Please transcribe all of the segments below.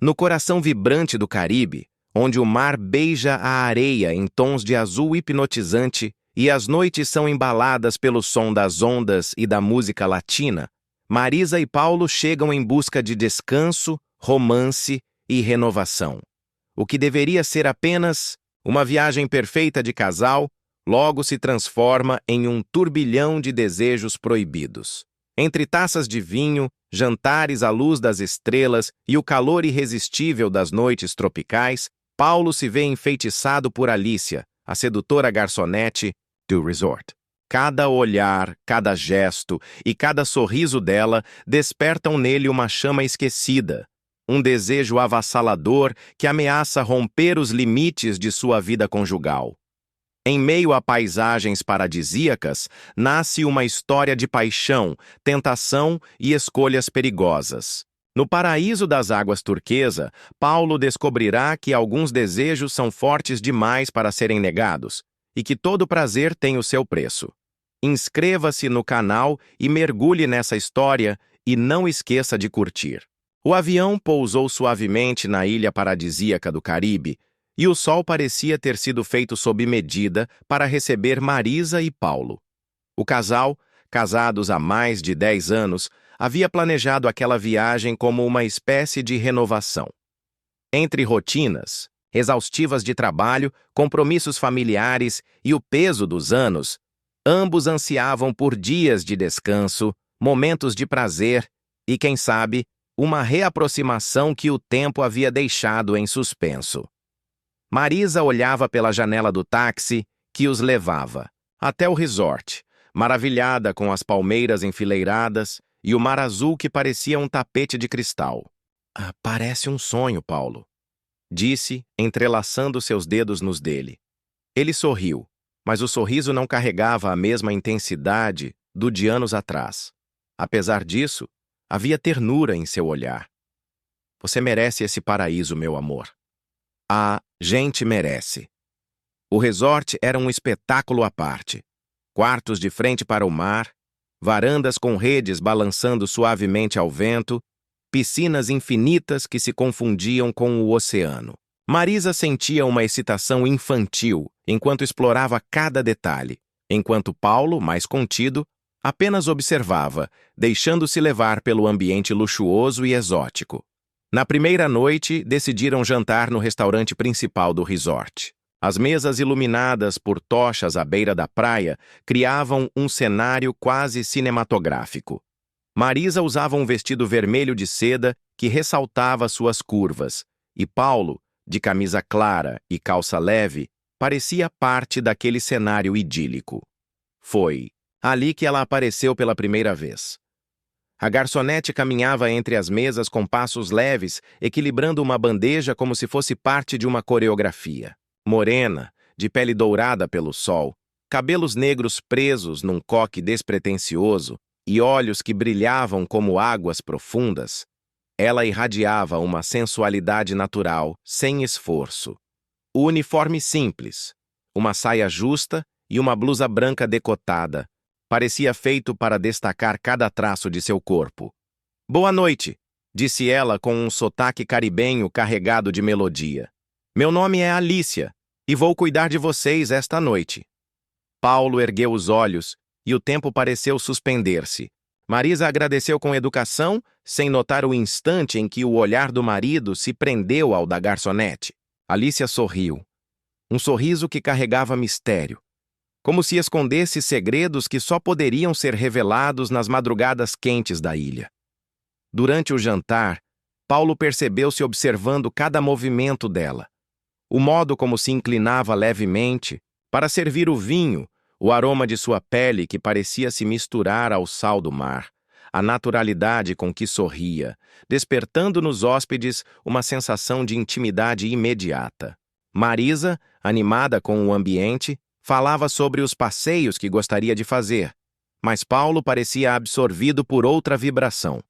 No coração vibrante do Caribe, onde o mar beija a areia em tons de azul hipnotizante e as noites são embaladas pelo som das ondas e da música latina, Marisa e Paulo chegam em busca de descanso, romance e renovação. O que deveria ser apenas uma viagem perfeita de casal, logo se transforma em um turbilhão de desejos proibidos. Entre taças de vinho, jantares à luz das estrelas e o calor irresistível das noites tropicais, Paulo se vê enfeitiçado por Alicia, a sedutora garçonete do resort. Cada olhar, cada gesto e cada sorriso dela despertam nele uma chama esquecida, um desejo avassalador que ameaça romper os limites de sua vida conjugal. Em meio a paisagens paradisíacas, nasce uma história de paixão, tentação e escolhas perigosas. No paraíso das águas turquesa, Paulo descobrirá que alguns desejos são fortes demais para serem negados, e que todo prazer tem o seu preço. Inscreva-se no canal e mergulhe nessa história e não esqueça de curtir. O avião pousou suavemente na ilha paradisíaca do Caribe, e o sol parecia ter sido feito sob medida para receber Marisa e Paulo. O casal, casados há mais de 10 anos, havia planejado aquela viagem como uma espécie de renovação. Entre rotinas, exaustivas de trabalho, compromissos familiares e o peso dos anos, ambos ansiavam por dias de descanso, momentos de prazer e, quem sabe, uma reaproximação que o tempo havia deixado em suspenso. Marisa olhava pela janela do táxi que os levava até o resort, maravilhada com as palmeiras enfileiradas e o mar azul que parecia um tapete de cristal. Parece um sonho, Paulo, disse, entrelaçando seus dedos nos dele. Ele sorriu, mas o sorriso não carregava a mesma intensidade do de anos atrás. Apesar disso, havia ternura em seu olhar. Você merece esse paraíso, meu amor. A gente merece. O resort era um espetáculo à parte. Quartos de frente para o mar, varandas com redes balançando suavemente ao vento, piscinas infinitas que se confundiam com o oceano. Marisa sentia uma excitação infantil enquanto explorava cada detalhe, enquanto Paulo, mais contido, apenas observava, deixando-se levar pelo ambiente luxuoso e exótico. Na primeira noite, decidiram jantar no restaurante principal do resort. As mesas iluminadas por tochas à beira da praia criavam um cenário quase cinematográfico. Marisa usava um vestido vermelho de seda que ressaltava suas curvas, e Paulo, de camisa clara e calça leve, parecia parte daquele cenário idílico. Foi ali que ela apareceu pela primeira vez. A garçonete caminhava entre as mesas com passos leves, equilibrando uma bandeja como se fosse parte de uma coreografia. Morena, de pele dourada pelo sol, cabelos negros presos num coque despretensioso e olhos que brilhavam como águas profundas, ela irradiava uma sensualidade natural, sem esforço. O uniforme simples, uma saia justa e uma blusa branca decotada, parecia feito para destacar cada traço de seu corpo. Boa noite, disse ela com um sotaque caribenho carregado de melodia. Meu nome é Alicia e vou cuidar de vocês esta noite. Paulo ergueu os olhos e o tempo pareceu suspender-se. Marisa agradeceu com educação, sem notar o instante em que o olhar do marido se prendeu ao da garçonete. Alicia sorriu. Um sorriso que carregava mistério, como se escondesse segredos que só poderiam ser revelados nas madrugadas quentes da ilha. Durante o jantar, Paulo percebeu-se observando cada movimento dela. O modo como se inclinava levemente para servir o vinho, o aroma de sua pele que parecia se misturar ao sal do mar, a naturalidade com que sorria, despertando nos hóspedes uma sensação de intimidade imediata. Marisa, animada com o ambiente, falava sobre os passeios que gostaria de fazer, mas Paulo parecia absorvido por outra vibração.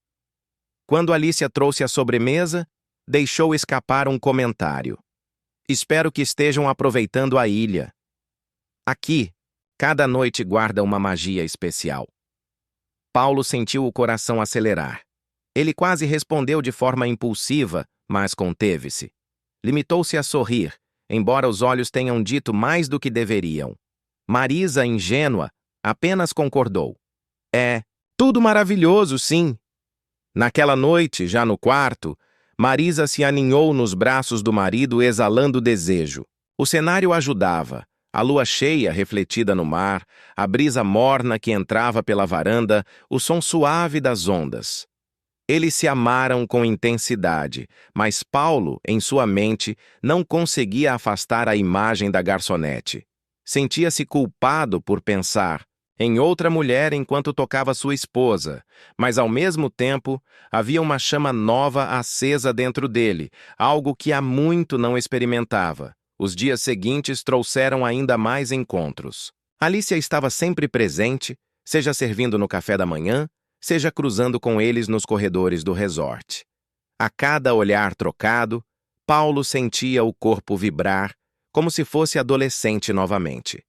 Quando Alicia trouxe a sobremesa, deixou escapar um comentário. Espero que estejam aproveitando a ilha. Aqui, cada noite guarda uma magia especial. Paulo sentiu o coração acelerar. Ele quase respondeu de forma impulsiva, mas conteve-se. Limitou-se a sorrir, embora os olhos tenham dito mais do que deveriam. Marisa, ingênua, apenas concordou. É, tudo maravilhoso, sim. Naquela noite, já no quarto, Marisa se aninhou nos braços do marido, exalando desejo. O cenário ajudava. A lua cheia refletida no mar, a brisa morna que entrava pela varanda, o som suave das ondas. Eles se amaram com intensidade, mas Paulo, em sua mente, não conseguia afastar a imagem da garçonete. Sentia-se culpado por pensar em outra mulher enquanto tocava sua esposa, mas ao mesmo tempo havia uma chama nova acesa dentro dele, algo que há muito não experimentava. Os dias seguintes trouxeram ainda mais encontros. Alicia estava sempre presente, seja servindo no café da manhã, seja cruzando com eles nos corredores do resort. A cada olhar trocado, Paulo sentia o corpo vibrar, como se fosse adolescente novamente.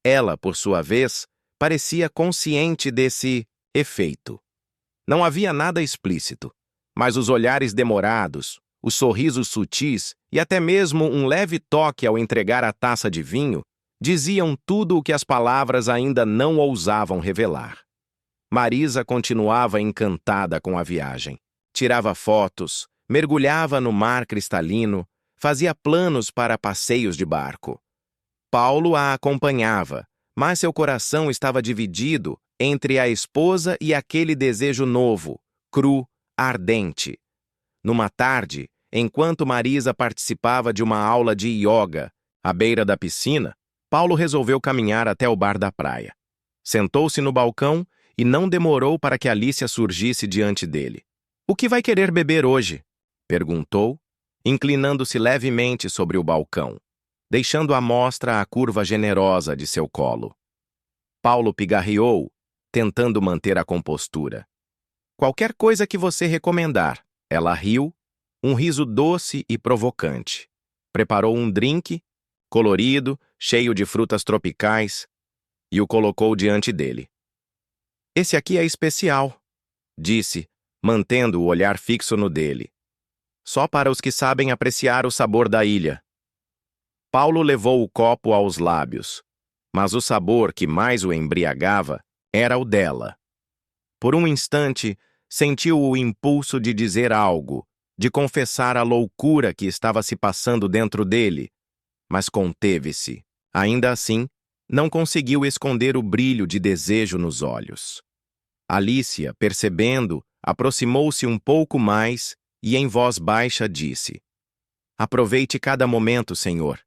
Ela, por sua vez, parecia consciente desse efeito. Não havia nada explícito, mas os olhares demorados, os sorrisos sutis e até mesmo um leve toque ao entregar a taça de vinho diziam tudo o que as palavras ainda não ousavam revelar. Marisa continuava encantada com a viagem. Tirava fotos, mergulhava no mar cristalino, fazia planos para passeios de barco. Paulo a acompanhava, mas seu coração estava dividido entre a esposa e aquele desejo novo, cru, ardente. Numa tarde, enquanto Marisa participava de uma aula de yoga à beira da piscina, Paulo resolveu caminhar até o bar da praia. Sentou-se no balcão e não demorou para que Alicia surgisse diante dele. "O que vai querer beber hoje?" perguntou, inclinando-se levemente sobre o balcão, deixando à mostra a curva generosa de seu colo. Paulo pigarreou, tentando manter a compostura. "Qualquer coisa que você recomendar." Ela riu, um riso doce e provocante. Preparou um drink, colorido, cheio de frutas tropicais, e o colocou diante dele. "Esse aqui é especial", disse, mantendo o olhar fixo no dele. "Só para os que sabem apreciar o sabor da ilha." Paulo levou o copo aos lábios, mas o sabor que mais o embriagava era o dela. Por um instante, sentiu o impulso de dizer algo, de confessar a loucura que estava se passando dentro dele, mas conteve-se. Ainda assim, não conseguiu esconder o brilho de desejo nos olhos. Alicia, percebendo, aproximou-se um pouco mais e em voz baixa disse: "Aproveite cada momento, Senhor.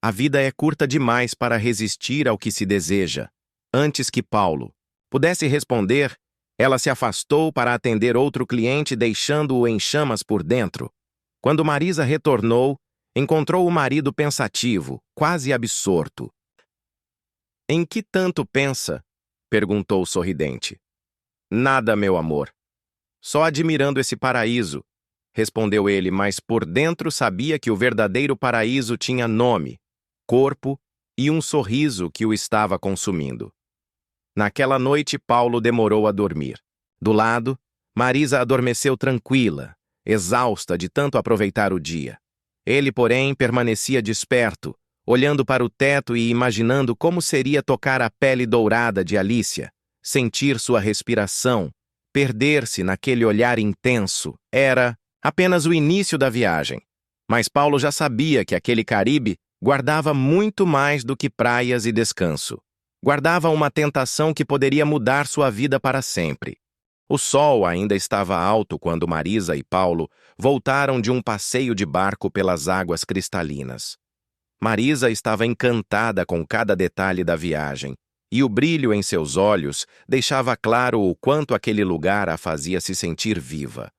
A vida é curta demais para resistir ao que se deseja." Antes que Paulo pudesse responder, ela se afastou para atender outro cliente, deixando-o em chamas por dentro. Quando Marisa retornou, encontrou o marido pensativo, quase absorto. "Em que tanto pensa?" perguntou sorridente. "Nada, meu amor. Só admirando esse paraíso", respondeu ele, mas por dentro sabia que o verdadeiro paraíso tinha nome, corpo e um sorriso que o estava consumindo. Naquela noite, Paulo demorou a dormir. Do lado, Marisa adormeceu tranquila, exausta de tanto aproveitar o dia. Ele, porém, permanecia desperto, olhando para o teto e imaginando como seria tocar a pele dourada de Alicia, sentir sua respiração, perder-se naquele olhar intenso. Era apenas o início da viagem. Mas Paulo já sabia que aquele Caribe guardava muito mais do que praias e descanso. Guardava uma tentação que poderia mudar sua vida para sempre. O sol ainda estava alto quando Marisa e Paulo voltaram de um passeio de barco pelas águas cristalinas. Marisa estava encantada com cada detalhe da viagem, e o brilho em seus olhos deixava claro o quanto aquele lugar a fazia se sentir viva.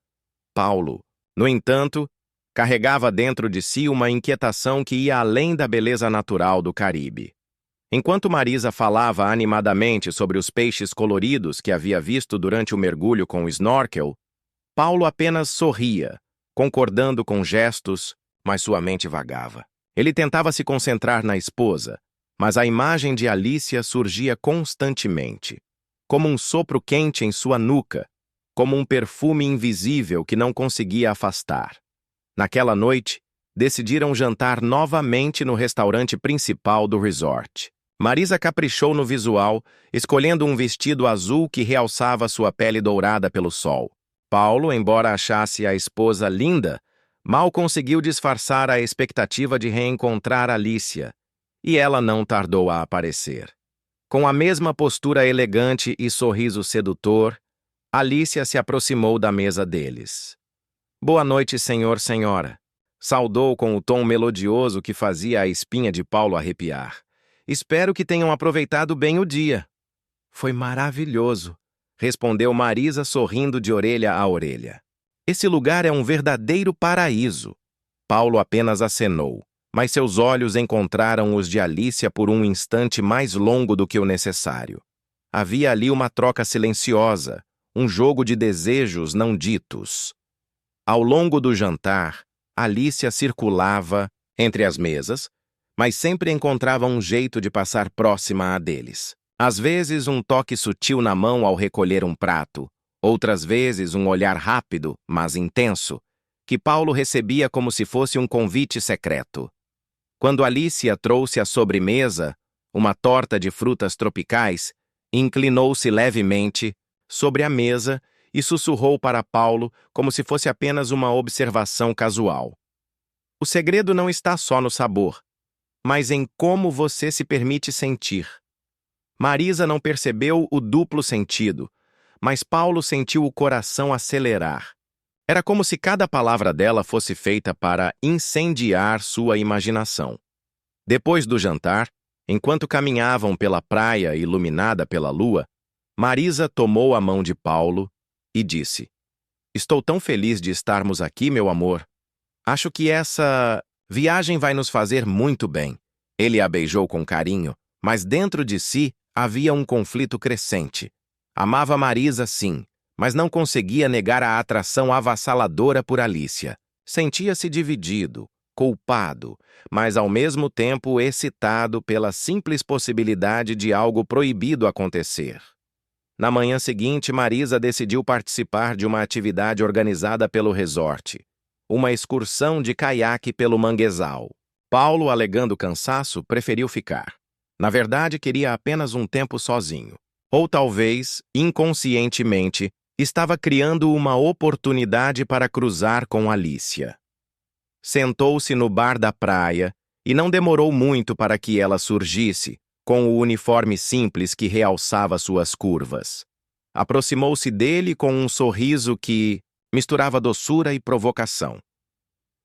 Paulo, no entanto, carregava dentro de si uma inquietação que ia além da beleza natural do Caribe. Enquanto Marisa falava animadamente sobre os peixes coloridos que havia visto durante o mergulho com o snorkel, Paulo apenas sorria, concordando com gestos, mas sua mente vagava. Ele tentava se concentrar na esposa, mas a imagem de Alicia surgia constantemente, como um sopro quente em sua nuca, como um perfume invisível que não conseguia afastar. Naquela noite, decidiram jantar novamente no restaurante principal do resort. Marisa caprichou no visual, escolhendo um vestido azul que realçava sua pele dourada pelo sol. Paulo, embora achasse a esposa linda, mal conseguiu disfarçar a expectativa de reencontrar Alicia, e ela não tardou a aparecer. Com a mesma postura elegante e sorriso sedutor, Alicia se aproximou da mesa deles. "Boa noite, senhor, senhora", saudou com o tom melodioso que fazia a espinha de Paulo arrepiar. "Espero que tenham aproveitado bem o dia." "Foi maravilhoso", respondeu Marisa sorrindo de orelha a orelha. "Esse lugar é um verdadeiro paraíso." Paulo apenas acenou, mas seus olhos encontraram os de Alicia por um instante mais longo do que o necessário. Havia ali uma troca silenciosa, um jogo de desejos não ditos. Ao longo do jantar, Alicia circulava entre as mesas, mas sempre encontrava um jeito de passar próxima a deles. Às vezes, um toque sutil na mão ao recolher um prato, outras vezes, um olhar rápido, mas intenso, que Paulo recebia como se fosse um convite secreto. Quando Alicia trouxe à sobremesa uma torta de frutas tropicais, inclinou-se levemente sobre a mesa e sussurrou para Paulo como se fosse apenas uma observação casual. "O segredo não está só no sabor, mas em como você se permite sentir." Marisa não percebeu o duplo sentido, mas Paulo sentiu o coração acelerar. Era como se cada palavra dela fosse feita para incendiar sua imaginação. Depois do jantar, enquanto caminhavam pela praia iluminada pela lua, Marisa tomou a mão de Paulo e disse: "Estou tão feliz de estarmos aqui, meu amor. Acho que essa viagem vai nos fazer muito bem." Ele a beijou com carinho, mas dentro de si havia um conflito crescente. Amava Marisa, sim, mas não conseguia negar a atração avassaladora por Alicia. Sentia-se dividido, culpado, mas ao mesmo tempo excitado pela simples possibilidade de algo proibido acontecer. Na manhã seguinte, Marisa decidiu participar de uma atividade organizada pelo resort, uma excursão de caiaque pelo manguezal. Paulo, alegando cansaço, preferiu ficar. Na verdade, queria apenas um tempo sozinho. Ou talvez, inconscientemente, estava criando uma oportunidade para cruzar com Alicia. Sentou-se no bar da praia e não demorou muito para que ela surgisse, com o uniforme simples que realçava suas curvas. Aproximou-se dele com um sorriso que misturava doçura e provocação.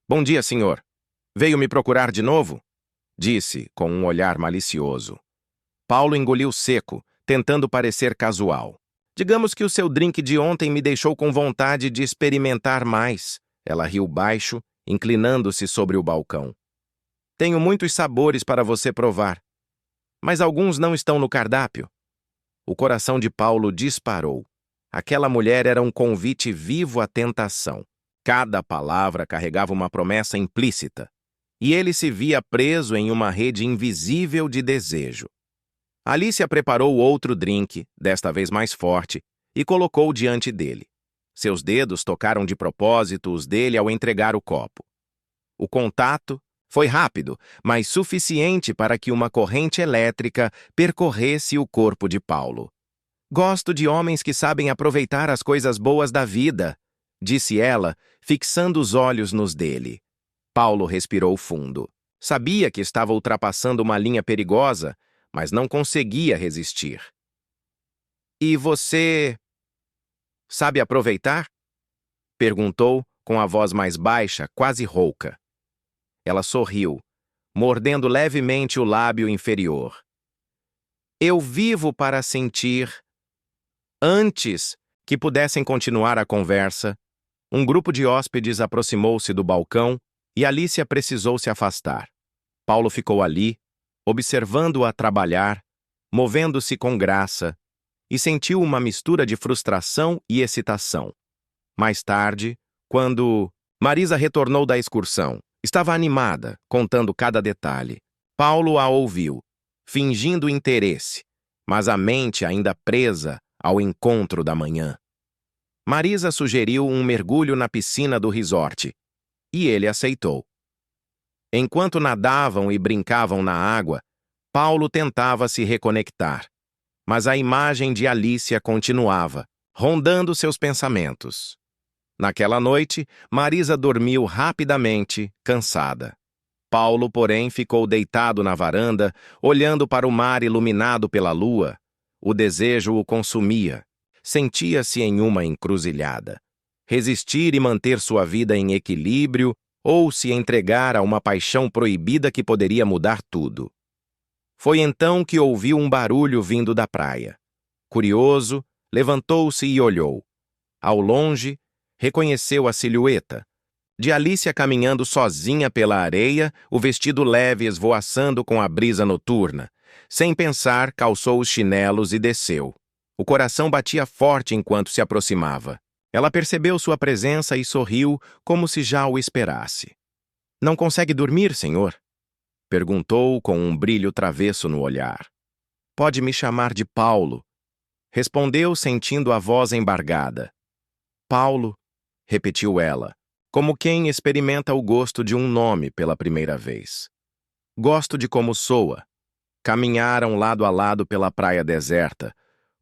"Bom dia, senhor. Veio me procurar de novo?" disse, com um olhar malicioso. Paulo engoliu seco, tentando parecer casual. "Digamos que o seu drink de ontem me deixou com vontade de experimentar mais." Ela riu baixo, inclinando-se sobre o balcão. "Tenho muitos sabores para você provar, mas alguns não estão no cardápio." O coração de Paulo disparou. Aquela mulher era um convite vivo à tentação. Cada palavra carregava uma promessa implícita, e ele se via preso em uma rede invisível de desejo. Alicia preparou outro drink, desta vez mais forte, e colocou diante dele. Seus dedos tocaram de propósito os dele ao entregar o copo. O contato foi rápido, mas suficiente para que uma corrente elétrica percorresse o corpo de Paulo. "Gosto de homens que sabem aproveitar as coisas boas da vida", disse ela, fixando os olhos nos dele. Paulo respirou fundo. Sabia que estava ultrapassando uma linha perigosa, mas não conseguia resistir. "E você sabe aproveitar?" perguntou, com a voz mais baixa, quase rouca. Ela sorriu, mordendo levemente o lábio inferior. "Eu vivo para sentir." Antes que pudessem continuar a conversa, um grupo de hóspedes aproximou-se do balcão e Alicia precisou se afastar. Paulo ficou ali, observando-a trabalhar, movendo-se com graça, e sentiu uma mistura de frustração e excitação. Mais tarde, quando Marisa retornou da excursão, estava animada, contando cada detalhe. Paulo a ouviu, fingindo interesse, mas a mente ainda presa ao encontro da manhã. Marisa sugeriu um mergulho na piscina do resort, e ele aceitou. Enquanto nadavam e brincavam na água, Paulo tentava se reconectar, mas a imagem de Alicia continuava, rondando seus pensamentos. Naquela noite, Marisa dormiu rapidamente, cansada. Paulo, porém, ficou deitado na varanda, olhando para o mar iluminado pela lua. O desejo o consumia. Sentia-se em uma encruzilhada. Resistir e manter sua vida em equilíbrio ou se entregar a uma paixão proibida que poderia mudar tudo. Foi então que ouviu um barulho vindo da praia. Curioso, levantou-se e olhou. Ao longe, reconheceu a silhueta de Alicia caminhando sozinha pela areia, o vestido leve esvoaçando com a brisa noturna. Sem pensar, calçou os chinelos e desceu. O coração batia forte enquanto se aproximava. Ela percebeu sua presença e sorriu, como se já o esperasse. "Não consegue dormir, senhor?" perguntou com um brilho travesso no olhar. "Pode me chamar de Paulo", respondeu sentindo a voz embargada. "Paulo", repetiu ela, como quem experimenta o gosto de um nome pela primeira vez. "Gosto de como soa." Caminharam lado a lado pela praia deserta,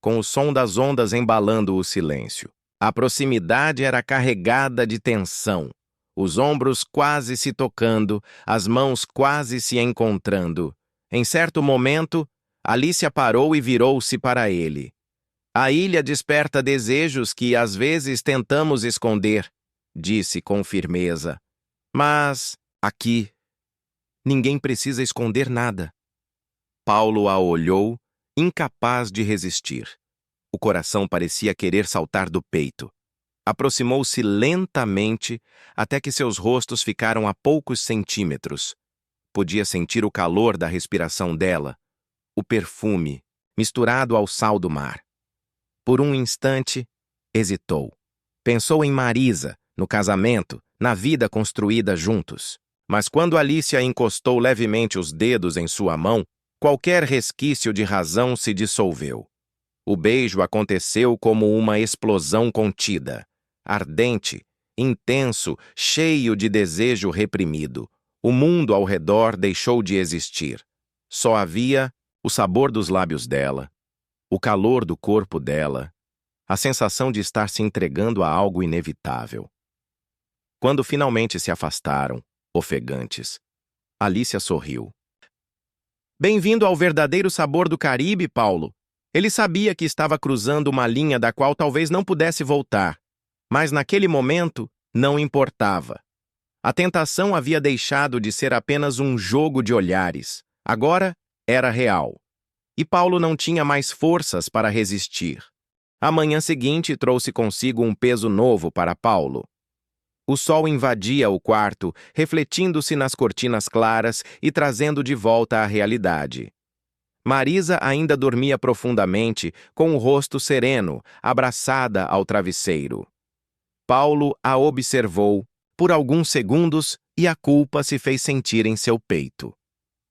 com o som das ondas embalando o silêncio. A proximidade era carregada de tensão, os ombros quase se tocando, as mãos quase se encontrando. Em certo momento, Alicia parou e virou-se para ele. "A ilha desperta desejos que às vezes tentamos esconder", disse com firmeza. "Mas, aqui, ninguém precisa esconder nada." Paulo a olhou, incapaz de resistir. O coração parecia querer saltar do peito. Aproximou-se lentamente até que seus rostos ficaram a poucos centímetros. Podia sentir o calor da respiração dela, o perfume, misturado ao sal do mar. Por um instante, hesitou. Pensou em Marisa, no casamento, na vida construída juntos. Mas quando Alicia encostou levemente os dedos em sua mão, qualquer resquício de razão se dissolveu. O beijo aconteceu como uma explosão contida, ardente, intenso, cheio de desejo reprimido. O mundo ao redor deixou de existir. Só havia o sabor dos lábios dela, o calor do corpo dela, a sensação de estar se entregando a algo inevitável. Quando finalmente se afastaram, ofegantes, Alicia sorriu. "Bem-vindo ao verdadeiro sabor do Caribe, Paulo." Ele sabia que estava cruzando uma linha da qual talvez não pudesse voltar, mas naquele momento não importava. A tentação havia deixado de ser apenas um jogo de olhares. Agora era real. E Paulo não tinha mais forças para resistir. A manhã seguinte trouxe consigo um peso novo para Paulo. O sol invadia o quarto, refletindo-se nas cortinas claras e trazendo de volta a realidade. Marisa ainda dormia profundamente, com o rosto sereno, abraçada ao travesseiro. Paulo a observou por alguns segundos e a culpa se fez sentir em seu peito.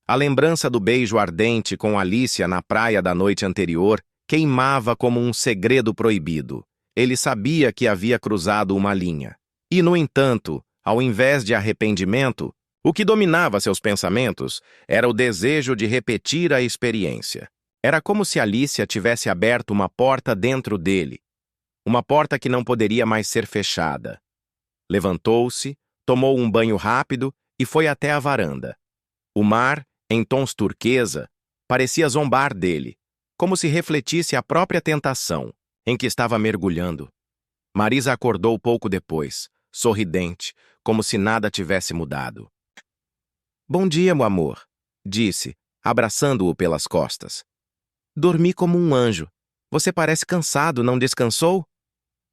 A lembrança do beijo ardente com Alicia na praia da noite anterior queimava como um segredo proibido. Ele sabia que havia cruzado uma linha. E, no entanto, ao invés de arrependimento, o que dominava seus pensamentos era o desejo de repetir a experiência. Era como se Alicia tivesse aberto uma porta dentro dele, uma porta que não poderia mais ser fechada. Levantou-se, tomou um banho rápido e foi até a varanda. O mar, em tons turquesa, parecia zombar dele, como se refletisse a própria tentação em que estava mergulhando. Marisa acordou pouco depois, sorridente, como se nada tivesse mudado. "Bom dia, meu amor", disse, abraçando-o pelas costas. "Dormi como um anjo. Você parece cansado, não descansou?"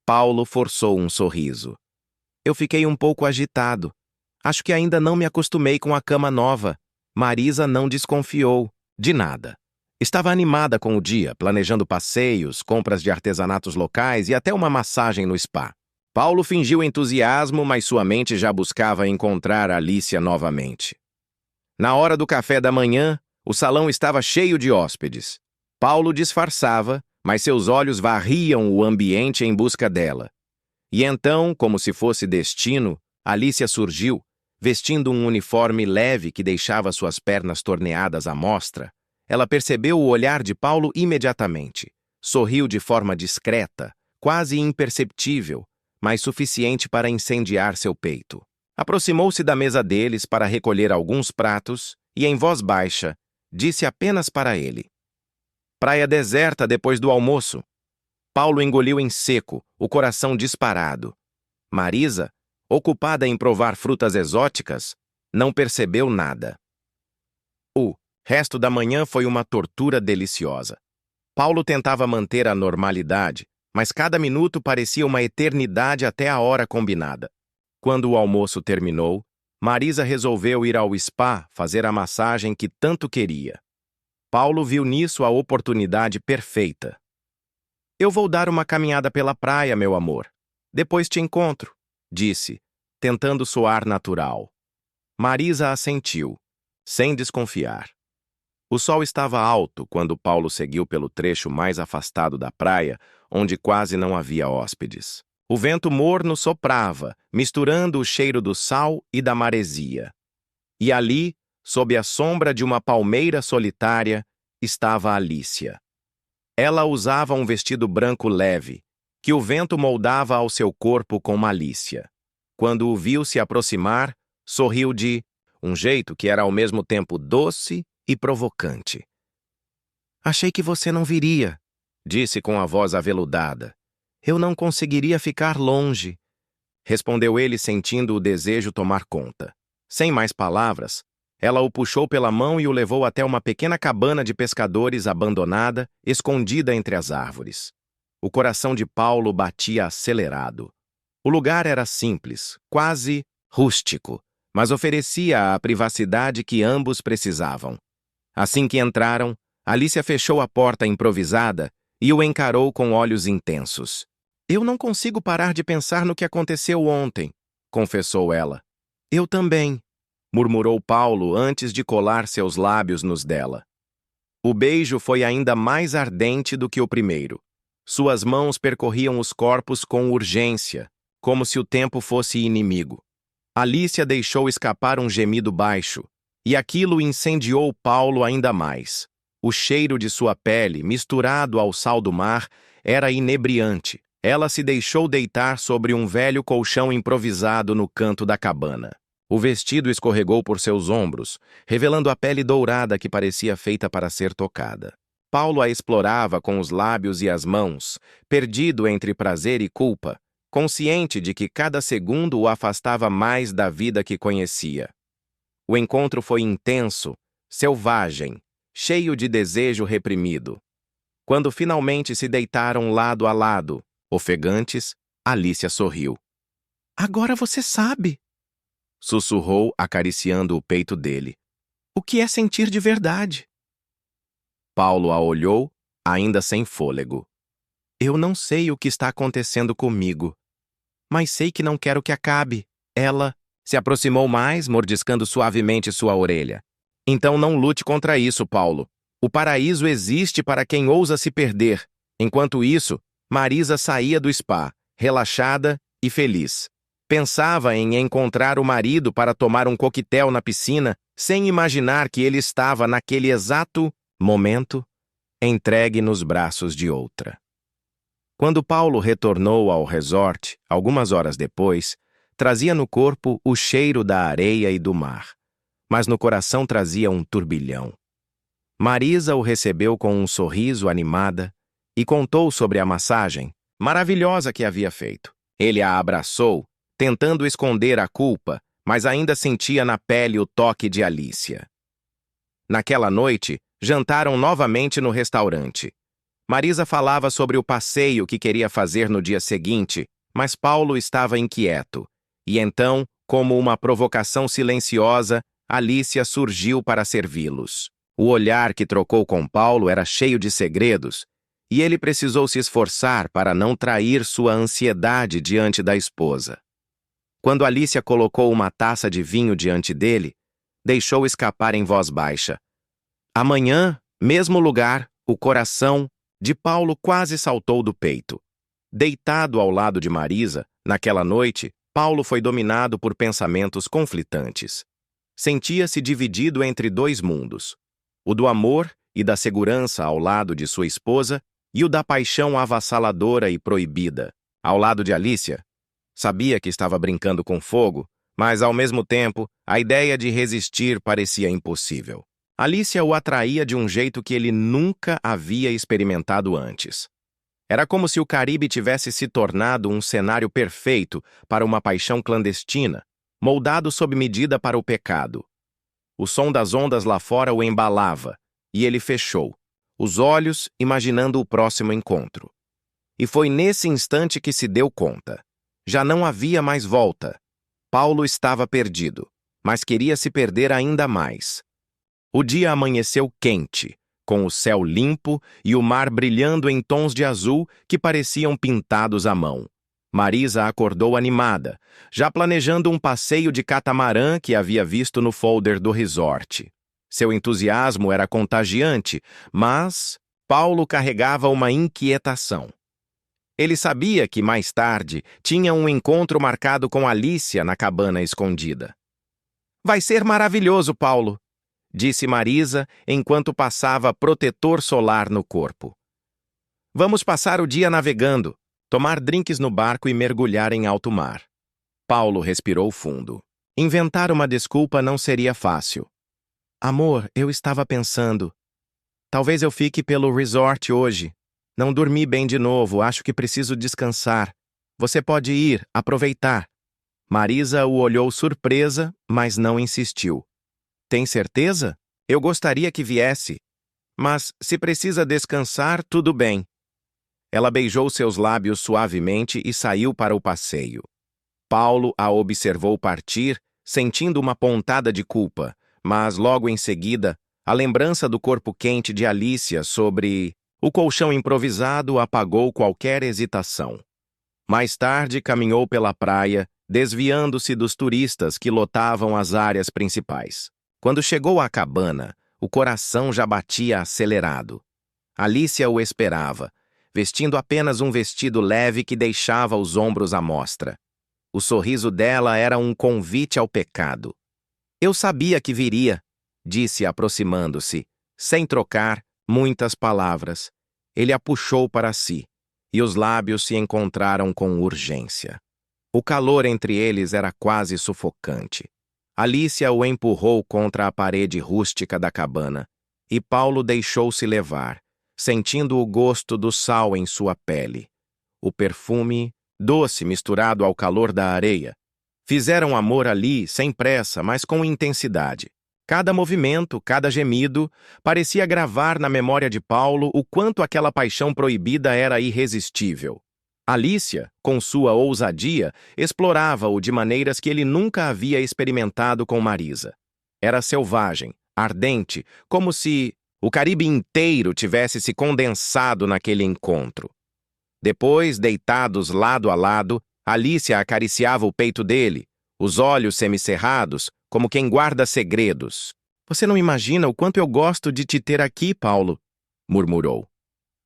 Paulo forçou um sorriso. "Eu fiquei um pouco agitado. Acho que ainda não me acostumei com a cama nova." Marisa não desconfiou de nada. Estava animada com o dia, planejando passeios, compras de artesanatos locais e até uma massagem no spa. Paulo fingiu entusiasmo, mas sua mente já buscava encontrar Alicia novamente. Na hora do café da manhã, o salão estava cheio de hóspedes. Paulo disfarçava, mas seus olhos varriam o ambiente em busca dela. E então, como se fosse destino, Alícia surgiu, vestindo um uniforme leve que deixava suas pernas torneadas à mostra. Ela percebeu o olhar de Paulo imediatamente. Sorriu de forma discreta, quase imperceptível, mas suficiente para incendiar seu peito. Aproximou-se da mesa deles para recolher alguns pratos e, em voz baixa, disse apenas para ele: "Praia deserta depois do almoço." Paulo engoliu em seco, o coração disparado. Marisa, ocupada em provar frutas exóticas, não percebeu nada. O resto da manhã foi uma tortura deliciosa. Paulo tentava manter a normalidade, mas cada minuto parecia uma eternidade até a hora combinada. Quando o almoço terminou, Marisa resolveu ir ao spa fazer a massagem que tanto queria. Paulo viu nisso a oportunidade perfeita. "Eu vou dar uma caminhada pela praia, meu amor. Depois te encontro", disse, tentando soar natural. Marisa assentiu, sem desconfiar. O sol estava alto quando Paulo seguiu pelo trecho mais afastado da praia, onde quase não havia hóspedes. O vento morno soprava, misturando o cheiro do sal e da maresia. E ali, sob a sombra de uma palmeira solitária, estava Alícia. Ela usava um vestido branco leve, que o vento moldava ao seu corpo com malícia. Quando o viu se aproximar, sorriu de um jeito que era ao mesmo tempo doce e provocante. "Achei que você não viria", disse com a voz aveludada. "Eu não conseguiria ficar longe", respondeu ele, sentindo o desejo tomar conta. Sem mais palavras, ela o puxou pela mão e o levou até uma pequena cabana de pescadores abandonada, escondida entre as árvores. O coração de Paulo batia acelerado. O lugar era simples, quase rústico, mas oferecia a privacidade que ambos precisavam. Assim que entraram, Alícia fechou a porta improvisada e o encarou com olhos intensos. "Eu não consigo parar de pensar no que aconteceu ontem", confessou ela. "Eu também", murmurou Paulo antes de colar seus lábios nos dela. O beijo foi ainda mais ardente do que o primeiro. Suas mãos percorriam os corpos com urgência, como se o tempo fosse inimigo. Alícia deixou escapar um gemido baixo, e aquilo incendiou Paulo ainda mais. O cheiro de sua pele, misturado ao sal do mar, era inebriante. Ela se deixou deitar sobre um velho colchão improvisado no canto da cabana. O vestido escorregou por seus ombros, revelando a pele dourada que parecia feita para ser tocada. Paulo a explorava com os lábios e as mãos, perdido entre prazer e culpa, consciente de que cada segundo o afastava mais da vida que conhecia. O encontro foi intenso, selvagem, cheio de desejo reprimido. Quando finalmente se deitaram lado a lado, ofegantes, Alícia sorriu. "Agora você sabe", sussurrou, acariciando o peito dele. "O que é sentir de verdade?" Paulo a olhou, ainda sem fôlego. "Eu não sei o que está acontecendo comigo, mas sei que não quero que acabe." Ela se aproximou mais, mordiscando suavemente sua orelha. "Então não lute contra isso, Paulo. O paraíso existe para quem ousa se perder." Enquanto isso, Marisa saía do spa, relaxada e feliz. Pensava em encontrar o marido para tomar um coquetel na piscina, sem imaginar que ele estava, naquele exato momento, entregue nos braços de outra. Quando Paulo retornou ao resort, algumas horas depois, trazia no corpo o cheiro da areia e do mar, mas no coração trazia um turbilhão. Marisa o recebeu com um sorriso animada e contou sobre a massagem maravilhosa que havia feito. Ele a abraçou, tentando esconder a culpa, mas ainda sentia na pele o toque de Alícia. Naquela noite, jantaram novamente no restaurante. Marisa falava sobre o passeio que queria fazer no dia seguinte, mas Paulo estava inquieto. E então, como uma provocação silenciosa, Alícia surgiu para servi-los. O olhar que trocou com Paulo era cheio de segredos, e ele precisou se esforçar para não trair sua ansiedade diante da esposa. Quando Alícia colocou uma taça de vinho diante dele, deixou escapar em voz baixa: "Amanhã, mesmo lugar, o coração", de Paulo quase saltou do peito. Deitado ao lado de Marisa, naquela noite, Paulo foi dominado por pensamentos conflitantes. Sentia-se dividido entre dois mundos: o do amor e da segurança ao lado de sua esposa e o da paixão avassaladora e proibida, ao lado de Alicia. Sabia que estava brincando com fogo, mas, ao mesmo tempo, a ideia de resistir parecia impossível. Alicia o atraía de um jeito que ele nunca havia experimentado antes. Era como se o Caribe tivesse se tornado um cenário perfeito para uma paixão clandestina, moldado sob medida para o pecado. O som das ondas lá fora o embalava, e ele fechou os olhos, imaginando o próximo encontro. E foi nesse instante que se deu conta. Já não havia mais volta. Paulo estava perdido, mas queria se perder ainda mais. O dia amanheceu quente, com o céu limpo e o mar brilhando em tons de azul que pareciam pintados à mão. Marisa acordou animada, já planejando um passeio de catamarã que havia visto no folder do resort. Seu entusiasmo era contagiante, mas Paulo carregava uma inquietação. Ele sabia que, mais tarde, tinha um encontro marcado com Alicia na cabana escondida. "Vai ser maravilhoso, Paulo", disse Marisa enquanto passava protetor solar no corpo. "Vamos passar o dia navegando, tomar drinks no barco e mergulhar em alto mar." Paulo respirou fundo. Inventar uma desculpa não seria fácil. "Amor, eu estava pensando. Talvez eu fique pelo resort hoje. Não dormi bem de novo, acho que preciso descansar. Você pode ir, aproveitar." Marisa o olhou surpresa, mas não insistiu. "Tem certeza? Eu gostaria que viesse. Mas, se precisa descansar, tudo bem." Ela beijou seus lábios suavemente e saiu para o passeio. Paulo a observou partir, sentindo uma pontada de culpa, mas logo em seguida, a lembrança do corpo quente de Alicia sobre o colchão improvisado apagou qualquer hesitação. Mais tarde, caminhou pela praia, desviando-se dos turistas que lotavam as áreas principais. Quando chegou à cabana, o coração já batia acelerado. Alicia o esperava, vestindo apenas um vestido leve que deixava os ombros à mostra. O sorriso dela era um convite ao pecado. "Eu sabia que viria", disse aproximando-se, sem trocar muitas palavras. Ele a puxou para si, e os lábios se encontraram com urgência. O calor entre eles era quase sufocante. Alicia o empurrou contra a parede rústica da cabana, e Paulo deixou-se levar, sentindo o gosto do sal em sua pele. O perfume, doce misturado ao calor da areia. Fizeram amor ali, sem pressa, mas com intensidade. Cada movimento, cada gemido, parecia gravar na memória de Paulo o quanto aquela paixão proibida era irresistível. Alicia, com sua ousadia, explorava-o de maneiras que ele nunca havia experimentado com Marisa. Era selvagem, ardente, como se o Caribe inteiro tivesse se condensado naquele encontro. Depois, deitados lado a lado, Alicia acariciava o peito dele, os olhos semicerrados, como quem guarda segredos. "Você não imagina o quanto eu gosto de te ter aqui, Paulo", murmurou.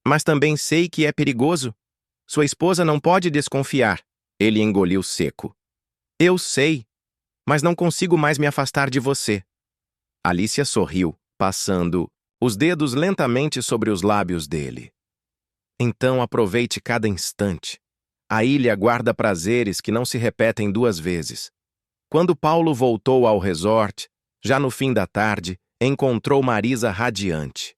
"Mas também sei que é perigoso. Sua esposa não pode desconfiar." Ele engoliu seco. "Eu sei, mas não consigo mais me afastar de você." Alicia sorriu, passando os dedos lentamente sobre os lábios dele. "Então aproveite cada instante. A ilha guarda prazeres que não se repetem duas vezes." Quando Paulo voltou ao resort, já no fim da tarde, encontrou Marisa radiante.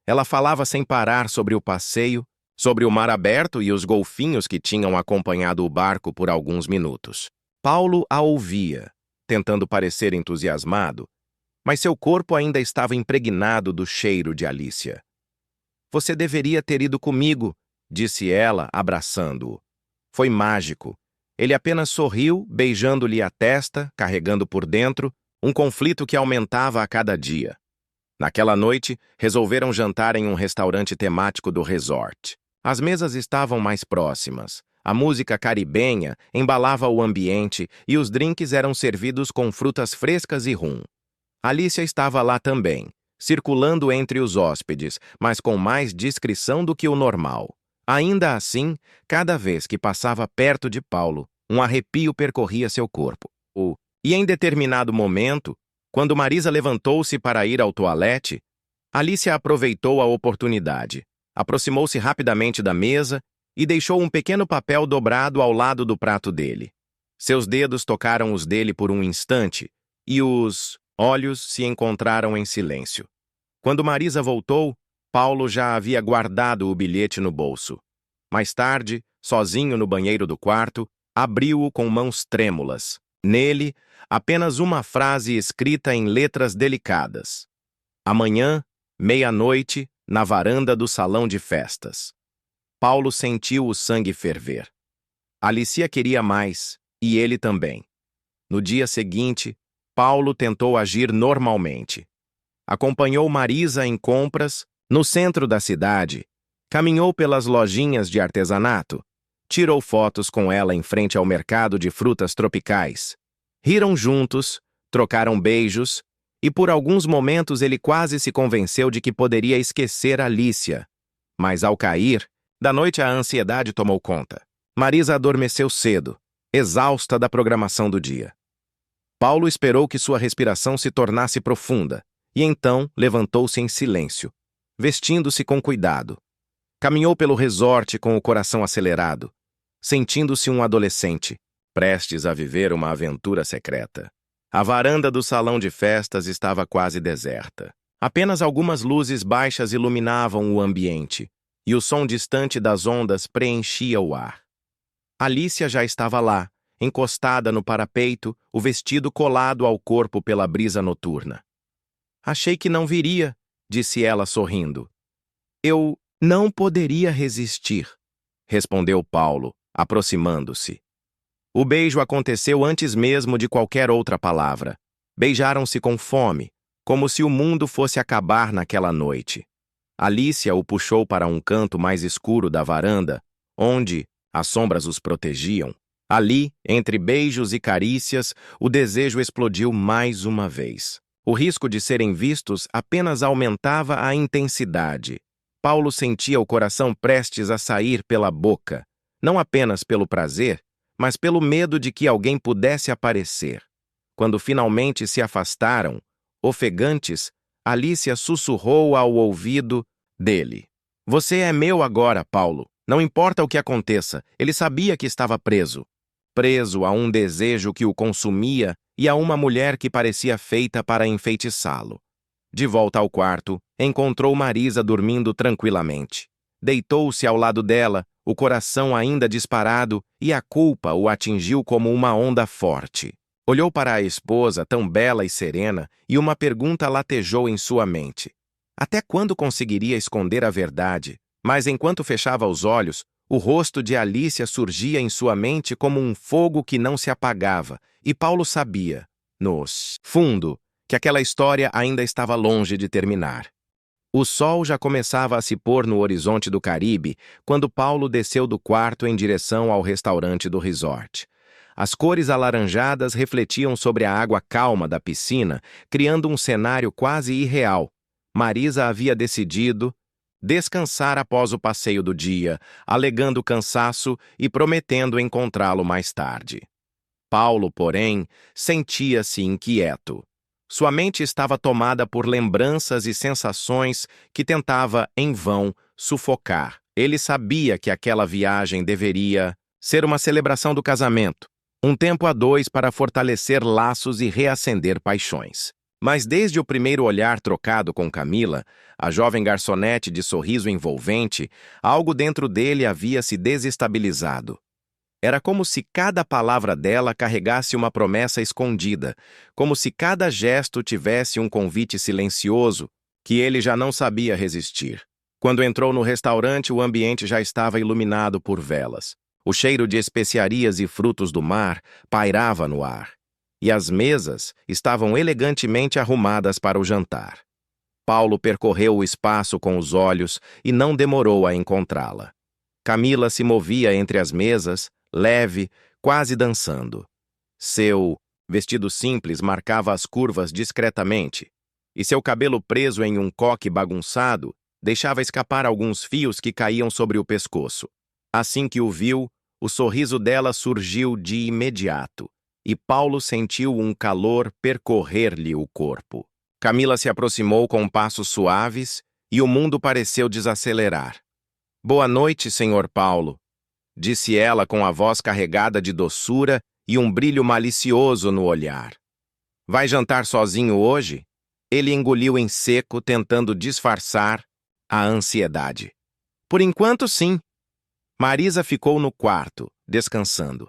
Ela falava sem parar sobre o passeio, sobre o mar aberto e os golfinhos que tinham acompanhado o barco por alguns minutos. Paulo a ouvia, tentando parecer entusiasmado, mas seu corpo ainda estava impregnado do cheiro de Alicia. "Você deveria ter ido comigo", disse ela, abraçando-o. Foi mágico. Ele apenas sorriu, beijando-lhe a testa, carregando por dentro um conflito que aumentava a cada dia. Naquela noite, resolveram jantar em um restaurante temático do resort. As mesas estavam mais próximas. A música caribenha embalava o ambiente e os drinks eram servidos com frutas frescas e rum. Alicia estava lá também, circulando entre os hóspedes, mas com mais discrição do que o normal. Ainda assim, cada vez que passava perto de Paulo, Um arrepio percorria seu corpo. E em determinado momento, quando Marisa levantou-se para ir ao toalete, Alicia aproveitou a oportunidade, aproximou-se rapidamente da mesa e deixou um pequeno papel dobrado ao lado do prato dele. Seus dedos tocaram os dele por um instante e os olhos se encontraram em silêncio. Quando Marisa voltou, Paulo já havia guardado o bilhete no bolso. Mais tarde, sozinho no banheiro do quarto, abriu-o com mãos trêmulas. Nele, apenas uma frase escrita em letras delicadas. Amanhã, meia-noite, na varanda do salão de festas. Paulo sentiu o sangue ferver. Alicia queria mais, e ele também. No dia seguinte, Paulo tentou agir normalmente. Acompanhou Marisa em compras no centro da cidade, caminhou pelas lojinhas de artesanato, tirou fotos com ela em frente ao mercado de frutas tropicais. Riram juntos, trocaram beijos, e por alguns momentos ele quase se convenceu de que poderia esquecer Alicia. Mas ao cair, da noite a ansiedade tomou conta. Marisa adormeceu cedo, exausta da programação do dia. Paulo esperou que sua respiração se tornasse profunda, e então levantou-se em silêncio, vestindo-se com cuidado. Caminhou pelo resort com o coração acelerado, sentindo-se um adolescente, prestes a viver uma aventura secreta. A varanda do salão de festas estava quase deserta. Apenas algumas luzes baixas iluminavam o ambiente, e o som distante das ondas preenchia o ar. Alicia já estava lá, encostada no parapeito, o vestido colado ao corpo pela brisa noturna. Achei que não viria, disse ela sorrindo. Eu não poderia resistir, respondeu Paulo, aproximando-se. O beijo aconteceu antes mesmo de qualquer outra palavra. Beijaram-se com fome, como se o mundo fosse acabar naquela noite. Alicia o puxou para um canto mais escuro da varanda, onde as sombras os protegiam. Ali, entre beijos e carícias, o desejo explodiu mais uma vez. O risco de serem vistos apenas aumentava a intensidade. Paulo sentia o coração prestes a sair pela boca, não apenas pelo prazer, mas pelo medo de que alguém pudesse aparecer. Quando finalmente se afastaram, ofegantes, Alicia sussurrou ao ouvido dele. Você é meu agora, Paulo. Não importa o que aconteça, ele sabia que estava preso. Preso a um desejo que o consumia e a uma mulher que parecia feita para enfeitiçá-lo. De volta ao quarto, encontrou Marisa dormindo tranquilamente. Deitou-se ao lado dela, o coração ainda disparado, e a culpa o atingiu como uma onda forte. Olhou para a esposa, tão bela e serena, e uma pergunta latejou em sua mente. Até quando conseguiria esconder a verdade? Mas enquanto fechava os olhos, o rosto de Alicia surgia em sua mente como um fogo que não se apagava, e Paulo sabia, no fundo, que aquela história ainda estava longe de terminar. O sol já começava a se pôr no horizonte do Caribe quando Paulo desceu do quarto em direção ao restaurante do resort. As cores alaranjadas refletiam sobre a água calma da piscina, criando um cenário quase irreal. Marisa havia decidido descansar após o passeio do dia, alegando cansaço e prometendo encontrá-lo mais tarde. Paulo, porém, sentia-se inquieto. Sua mente estava tomada por lembranças e sensações que tentava, em vão, sufocar. Ele sabia que aquela viagem deveria ser uma celebração do casamento, um tempo a dois para fortalecer laços e reacender paixões. Mas desde o primeiro olhar trocado com Camila, a jovem garçonete de sorriso envolvente, algo dentro dele havia se desestabilizado. Era como se cada palavra dela carregasse uma promessa escondida, como se cada gesto tivesse um convite silencioso que ele já não sabia resistir. Quando entrou no restaurante, o ambiente já estava iluminado por velas. O cheiro de especiarias e frutos do mar pairava no ar, e as mesas estavam elegantemente arrumadas para o jantar. Paulo percorreu o espaço com os olhos e não demorou a encontrá-la. Camila se movia entre as mesas, leve, quase dançando. Seu vestido simples marcava as curvas discretamente, e seu cabelo preso em um coque bagunçado deixava escapar alguns fios que caíam sobre o pescoço. Assim que o viu, O sorriso dela surgiu de imediato, e Paulo sentiu um calor percorrer-lhe o corpo. Camila se aproximou com passos suaves e o mundo pareceu desacelerar. Boa noite, senhor Paulo, disse ela com a voz carregada de doçura e um brilho malicioso no olhar. Vai jantar sozinho hoje? Ele engoliu em seco, tentando disfarçar a ansiedade. Por enquanto, sim. Marisa ficou no quarto, descansando.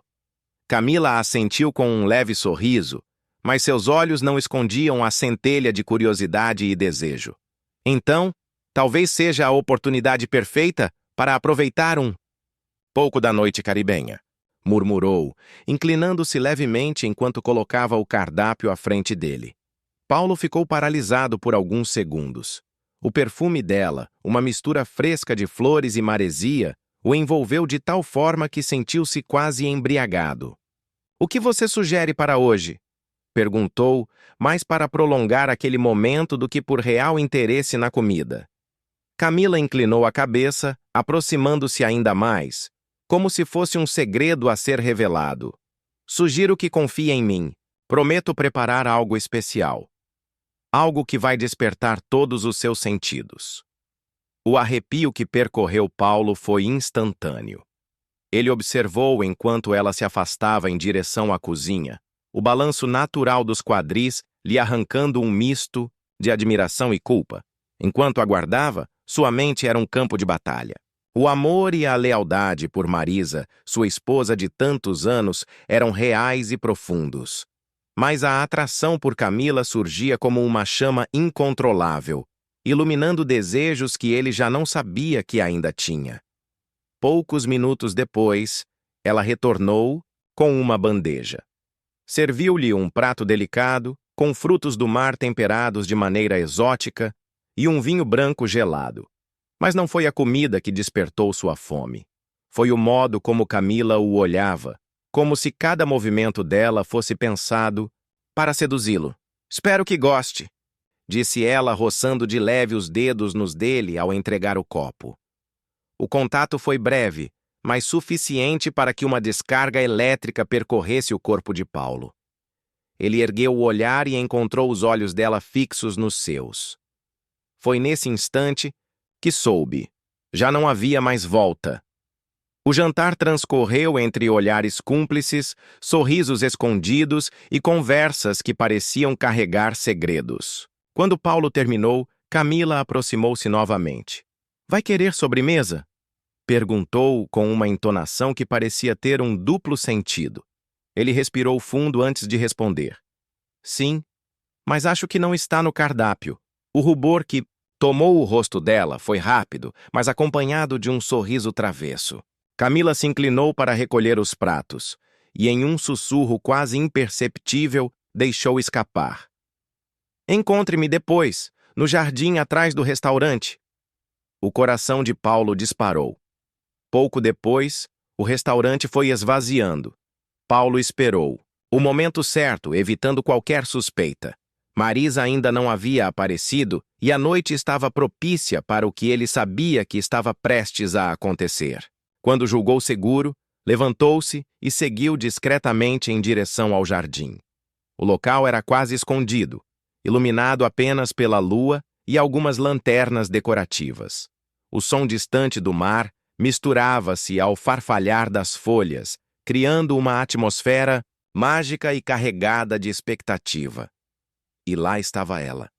Camila assentiu com um leve sorriso, mas seus olhos não escondiam a centelha de curiosidade e desejo. Então, talvez seja a oportunidade perfeita para aproveitar um pouco da noite caribenha, murmurou, inclinando-se levemente enquanto colocava o cardápio à frente dele. Paulo ficou paralisado por alguns segundos. O perfume dela, uma mistura fresca de flores e maresia, o envolveu de tal forma que sentiu-se quase embriagado. O que você sugere para hoje? Perguntou, mais para prolongar aquele momento do que por real interesse na comida. Camila inclinou a cabeça, aproximando-se ainda mais, como se fosse um segredo a ser revelado. Sugiro que confie em mim. Prometo preparar algo especial. Algo que vai despertar todos os seus sentidos. O arrepio que percorreu Paulo foi instantâneo. Ele observou enquanto ela se afastava em direção à cozinha, o balanço natural dos quadris lhe arrancando um misto de admiração e culpa. Enquanto aguardava, sua mente era um campo de batalha. O amor e a lealdade por Marisa, sua esposa de tantos anos, eram reais e profundos. Mas a atração por Camila surgia como uma chama incontrolável, iluminando desejos que ele já não sabia que ainda tinha. Poucos minutos depois, ela retornou com uma bandeja. Serviu-lhe um prato delicado, com frutos do mar temperados de maneira exótica e um vinho branco gelado. Mas não foi a comida que despertou sua fome. Foi o modo como Camila o olhava, como se cada movimento dela fosse pensado para seduzi-lo. Espero que goste, disse ela, roçando de leve os dedos nos dele ao entregar o copo. O contato foi breve, mas suficiente para que uma descarga elétrica percorresse o corpo de Paulo. Ele ergueu o olhar e encontrou os olhos dela fixos nos seus. Foi nesse instante que soube. Já não havia mais volta. O jantar transcorreu entre olhares cúmplices, sorrisos escondidos e conversas que pareciam carregar segredos. Quando Paulo terminou, Camila aproximou-se novamente. Vai querer sobremesa? Perguntou com uma entonação que parecia ter um duplo sentido. Ele respirou fundo antes de responder. Sim, mas acho que não está no cardápio. O rubor que tomou o rosto dela foi rápido, mas acompanhado de um sorriso travesso. Camila se inclinou para recolher os pratos, e em um sussurro quase imperceptível, deixou escapar. Encontre-me depois, no jardim atrás do restaurante. O coração de Paulo disparou. Pouco depois, o restaurante foi esvaziando. Paulo esperou. O momento certo, evitando qualquer suspeita. Marisa ainda não havia aparecido e a noite estava propícia para o que ele sabia que estava prestes a acontecer. Quando julgou seguro, levantou-se e seguiu discretamente em direção ao jardim. O local era quase escondido, iluminado apenas pela lua e algumas lanternas decorativas. O som distante do mar misturava-se ao farfalhar das folhas, criando uma atmosfera mágica e carregada de expectativa. E lá estava ela.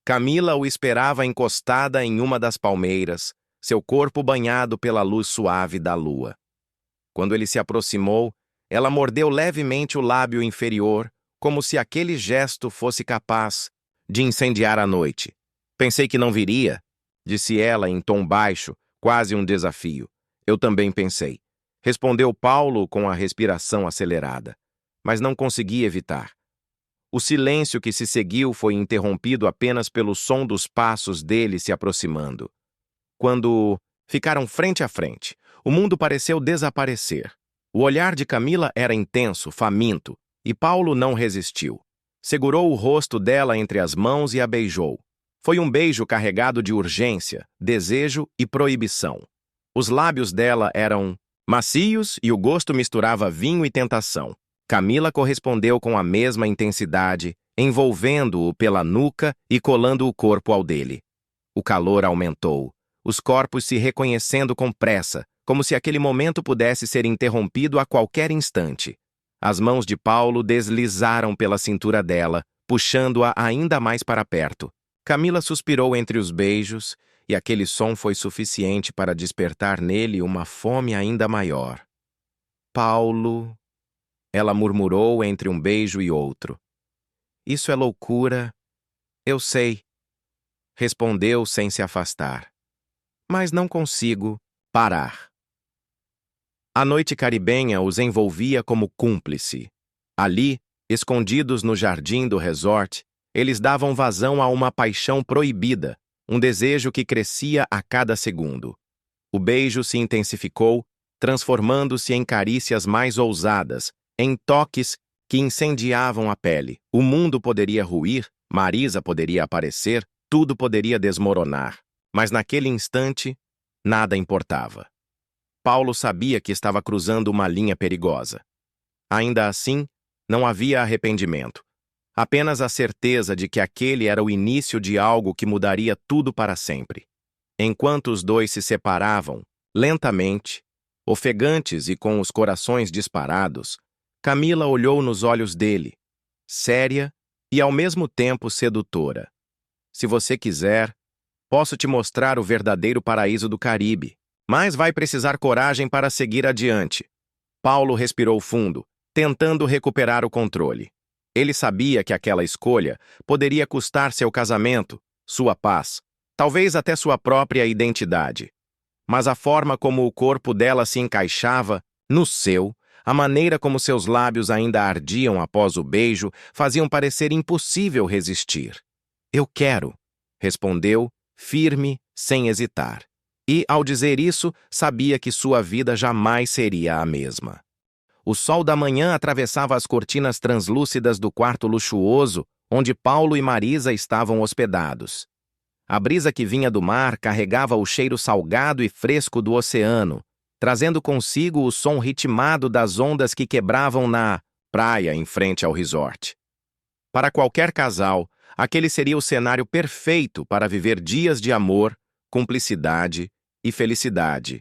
Camila o esperava encostada em uma das palmeiras, seu corpo banhado pela luz suave da lua. Quando ele se aproximou, ela mordeu levemente o lábio inferior, como se aquele gesto fosse capaz de incendiar a noite. Pensei que não viria, disse ela em tom baixo, quase um desafio. Eu também pensei. Respondeu Paulo com a respiração acelerada, mas não consegui evitar. O silêncio que se seguiu foi interrompido apenas pelo som dos passos dele se aproximando. Quando ficaram frente a frente, o mundo pareceu desaparecer. O olhar de Camila era intenso, faminto, e Paulo não resistiu. Segurou o rosto dela entre as mãos e a beijou. Foi um beijo carregado de urgência, desejo e proibição. Os lábios dela eram macios e o gosto misturava vinho e tentação. Camila correspondeu com a mesma intensidade, envolvendo-o pela nuca e colando o corpo ao dele. O calor aumentou, os corpos se reconhecendo com pressa, como se aquele momento pudesse ser interrompido a qualquer instante. As mãos de Paulo deslizaram pela cintura dela, puxando-a ainda mais para perto. Camila suspirou entre os beijos, e aquele som foi suficiente para despertar nele uma fome ainda maior. Paulo... Ela murmurou entre um beijo e outro. Isso é loucura. Eu sei. Respondeu sem se afastar. Mas não consigo parar. A noite caribenha os envolvia como cúmplice. Ali, escondidos no jardim do resort, eles davam vazão a uma paixão proibida, um desejo que crescia a cada segundo. O beijo se intensificou, transformando-se em carícias mais ousadas, em toques que incendiavam a pele. O mundo poderia ruir, Marisa poderia aparecer, tudo poderia desmoronar. Mas naquele instante, nada importava. Paulo sabia que estava cruzando uma linha perigosa. Ainda assim, não havia arrependimento. Apenas a certeza de que aquele era o início de algo que mudaria tudo para sempre. Enquanto os dois se separavam, lentamente, ofegantes e com os corações disparados, Camila olhou nos olhos dele, séria e ao mesmo tempo sedutora. Se você quiser, posso te mostrar o verdadeiro paraíso do Caribe, mas vai precisar coragem para seguir adiante. Paulo respirou fundo, tentando recuperar o controle. Ele sabia que aquela escolha poderia custar seu casamento, sua paz, talvez até sua própria identidade. Mas a forma como o corpo dela se encaixava no seu, a maneira como seus lábios ainda ardiam após o beijo, faziam parecer impossível resistir. Eu quero, respondeu, firme, sem hesitar. E, ao dizer isso, sabia que sua vida jamais seria a mesma. O sol da manhã atravessava as cortinas translúcidas do quarto luxuoso, onde Paulo e Marisa estavam hospedados. A brisa que vinha do mar carregava o cheiro salgado e fresco do oceano, trazendo consigo o som ritmado das ondas que quebravam na praia em frente ao resort. Para qualquer casal, aquele seria o cenário perfeito para viver dias de amor, cumplicidade e felicidade.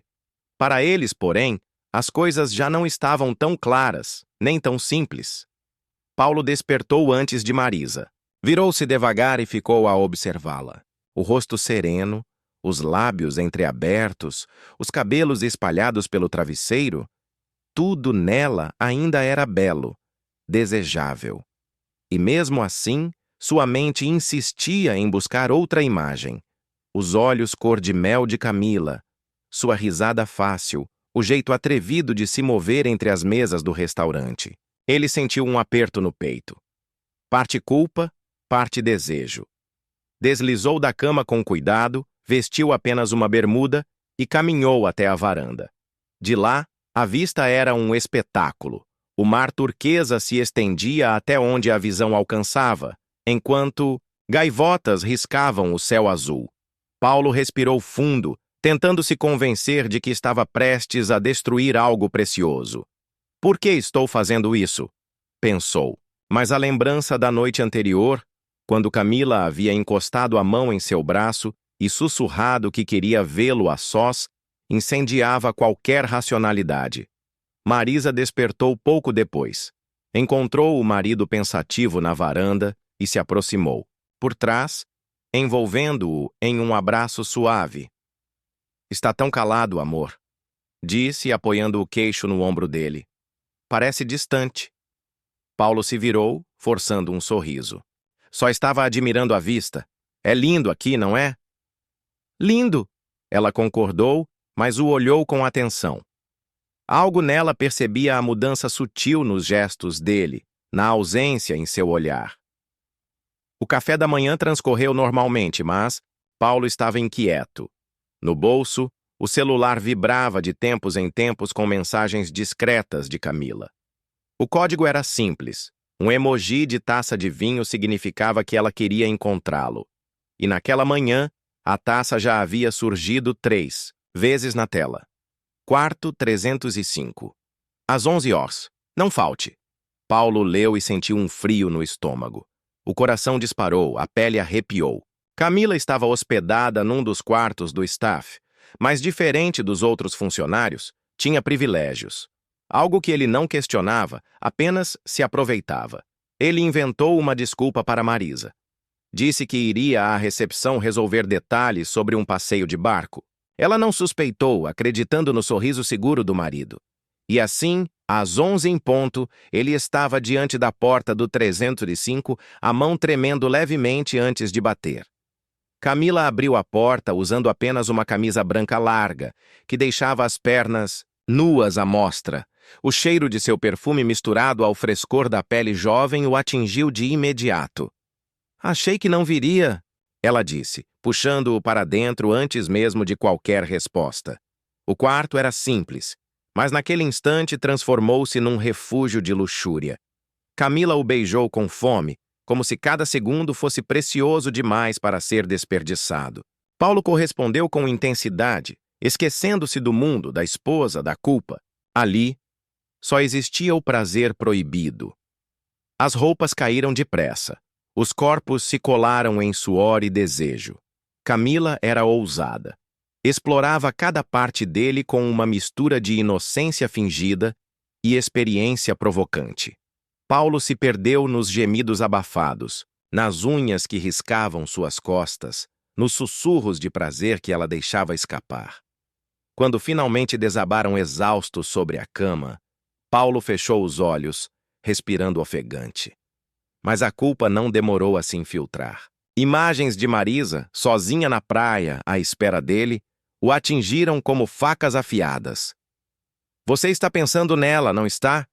Para eles, porém, as coisas já não estavam tão claras, nem tão simples. Paulo despertou antes de Marisa. Virou-se devagar e ficou a observá-la. O rosto sereno, os lábios entreabertos, os cabelos espalhados pelo travesseiro, tudo nela ainda era belo, desejável. E mesmo assim, sua mente insistia em buscar outra imagem. Os olhos cor de mel de Camila, sua risada fácil, o jeito atrevido de se mover entre as mesas do restaurante. Ele sentiu um aperto no peito. Parte culpa, parte desejo. Deslizou da cama com cuidado, vestiu apenas uma bermuda e caminhou até a varanda. De lá, a vista era um espetáculo. O mar turquesa se estendia até onde a visão alcançava, enquanto gaivotas riscavam o céu azul. Paulo respirou fundo, tentando se convencer de que estava prestes a destruir algo precioso. Por que estou fazendo isso? Pensou. Mas a lembrança da noite anterior, quando Camila havia encostado a mão em seu braço e sussurrado que queria vê-lo a sós, incendiava qualquer racionalidade. Marisa despertou pouco depois. Encontrou o marido pensativo na varanda e se aproximou. Por trás, envolvendo-o em um abraço suave. Está tão calado, amor, disse, apoiando o queixo no ombro dele. Parece distante. Paulo se virou, forçando um sorriso. Só estava admirando a vista. É lindo aqui, não é? Lindo! Ela concordou, mas o olhou com atenção. Algo nela percebia a mudança sutil nos gestos dele, na ausência em seu olhar. O café da manhã transcorreu normalmente, mas Paulo estava inquieto. No bolso, o celular vibrava de tempos em tempos com mensagens discretas de Camila. O código era simples. Um emoji de taça de vinho significava que ela queria encontrá-lo. E naquela manhã, a taça já havia surgido 3 vezes na tela. Quarto 305. Às 11 horas. Não falte. Paulo leu e sentiu um frio no estômago. O coração disparou, a pele arrepiou. Camila estava hospedada num dos quartos do staff, mas diferente dos outros funcionários, tinha privilégios. Algo que ele não questionava, apenas se aproveitava. Ele inventou uma desculpa para Marisa. Disse que iria à recepção resolver detalhes sobre um passeio de barco. Ela não suspeitou, acreditando no sorriso seguro do marido. E assim, às 11 em ponto, ele estava diante da porta do 305, a mão tremendo levemente antes de bater. Camila abriu a porta usando apenas uma camisa branca larga, que deixava as pernas nuas à mostra. O cheiro de seu perfume misturado ao frescor da pele jovem o atingiu de imediato. Achei que não viria, ela disse, puxando-o para dentro antes mesmo de qualquer resposta. O quarto era simples, mas naquele instante transformou-se num refúgio de luxúria. Camila o beijou com fome, como se cada segundo fosse precioso demais para ser desperdiçado. Paulo correspondeu com intensidade, esquecendo-se do mundo, da esposa, da culpa. Ali, só existia o prazer proibido. As roupas caíram depressa. Os corpos se colaram em suor e desejo. Camila era ousada. Explorava cada parte dele com uma mistura de inocência fingida e experiência provocante. Paulo se perdeu nos gemidos abafados, nas unhas que riscavam suas costas, nos sussurros de prazer que ela deixava escapar. Quando finalmente desabaram exaustos sobre a cama, Paulo fechou os olhos, respirando ofegante. Mas a culpa não demorou a se infiltrar. Imagens de Marisa, sozinha na praia, à espera dele, o atingiram como facas afiadas. Você está pensando nela, não está?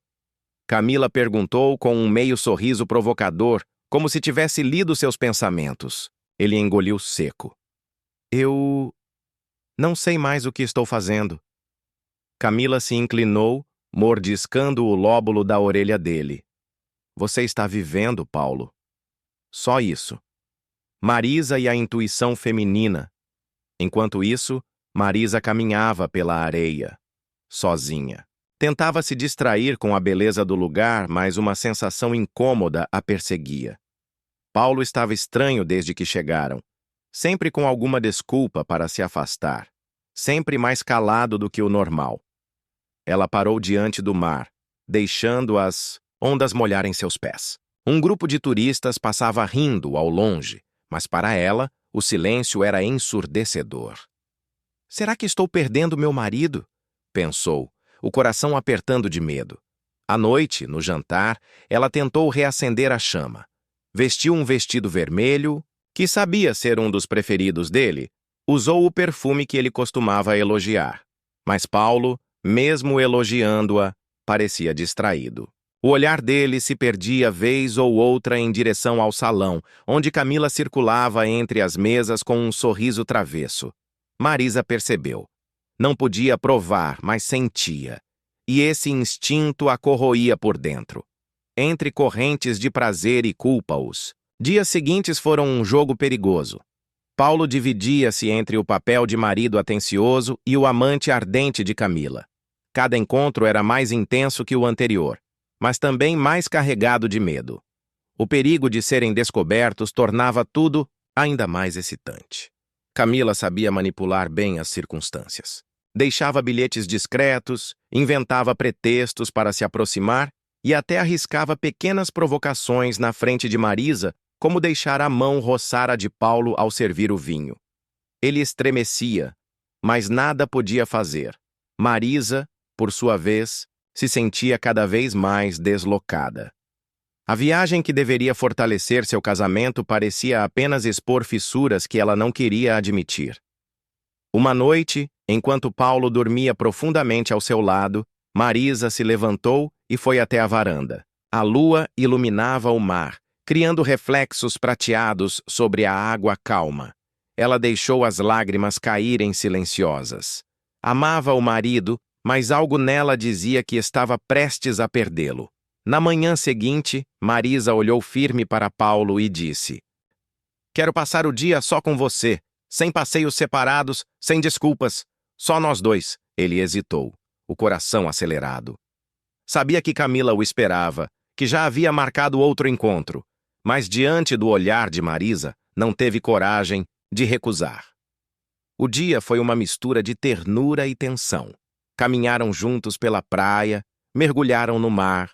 Camila perguntou com um meio sorriso provocador, como se tivesse lido seus pensamentos. Ele engoliu seco. Eu não sei mais o que estou fazendo. Camila se inclinou, mordiscando o lóbulo da orelha dele. Você está vivendo, Paulo. Só isso. Marisa e a intuição feminina. Enquanto isso, Marisa caminhava pela areia, sozinha. Tentava se distrair com a beleza do lugar, mas uma sensação incômoda a perseguia. Paulo estava estranho desde que chegaram, sempre com alguma desculpa para se afastar, sempre mais calado do que o normal. Ela parou diante do mar, deixando as ondas molharem seus pés. Um grupo de turistas passava rindo ao longe, mas para ela, o silêncio era ensurdecedor. Será que estou perdendo meu marido? Pensou, o coração apertando de medo. À noite, no jantar, ela tentou reacender a chama. Vestiu um vestido vermelho, que sabia ser um dos preferidos dele, usou o perfume que ele costumava elogiar. Mas Paulo, mesmo elogiando-a, parecia distraído. O olhar dele se perdia vez ou outra em direção ao salão, onde Camila circulava entre as mesas com um sorriso travesso. Marisa percebeu. Não podia provar, mas sentia. E esse instinto a corroía por dentro. Entre correntes de prazer e culpa-os. Dias seguintes foram um jogo perigoso. Paulo dividia-se entre o papel de marido atencioso e o amante ardente de Camila. Cada encontro era mais intenso que o anterior, mas também mais carregado de medo. O perigo de serem descobertos tornava tudo ainda mais excitante. Camila sabia manipular bem as circunstâncias. Deixava bilhetes discretos, inventava pretextos para se aproximar e até arriscava pequenas provocações na frente de Marisa, como deixar a mão roçar a de Paulo ao servir o vinho. Ele estremecia, mas nada podia fazer. Marisa, por sua vez, se sentia cada vez mais deslocada. A viagem que deveria fortalecer seu casamento parecia apenas expor fissuras que ela não queria admitir. Uma noite, enquanto Paulo dormia profundamente ao seu lado, Marisa se levantou e foi até a varanda. A lua iluminava o mar, criando reflexos prateados sobre a água calma. Ela deixou as lágrimas caírem silenciosas. Amava o marido, mas algo nela dizia que estava prestes a perdê-lo. Na manhã seguinte, Marisa olhou firme para Paulo e disse: Quero passar o dia só com você, sem passeios separados, sem desculpas, só nós dois. Ele hesitou, o coração acelerado. Sabia que Camila o esperava, que já havia marcado outro encontro, mas diante do olhar de Marisa, não teve coragem de recusar. O dia foi uma mistura de ternura e tensão. Caminharam juntos pela praia, mergulharam no mar,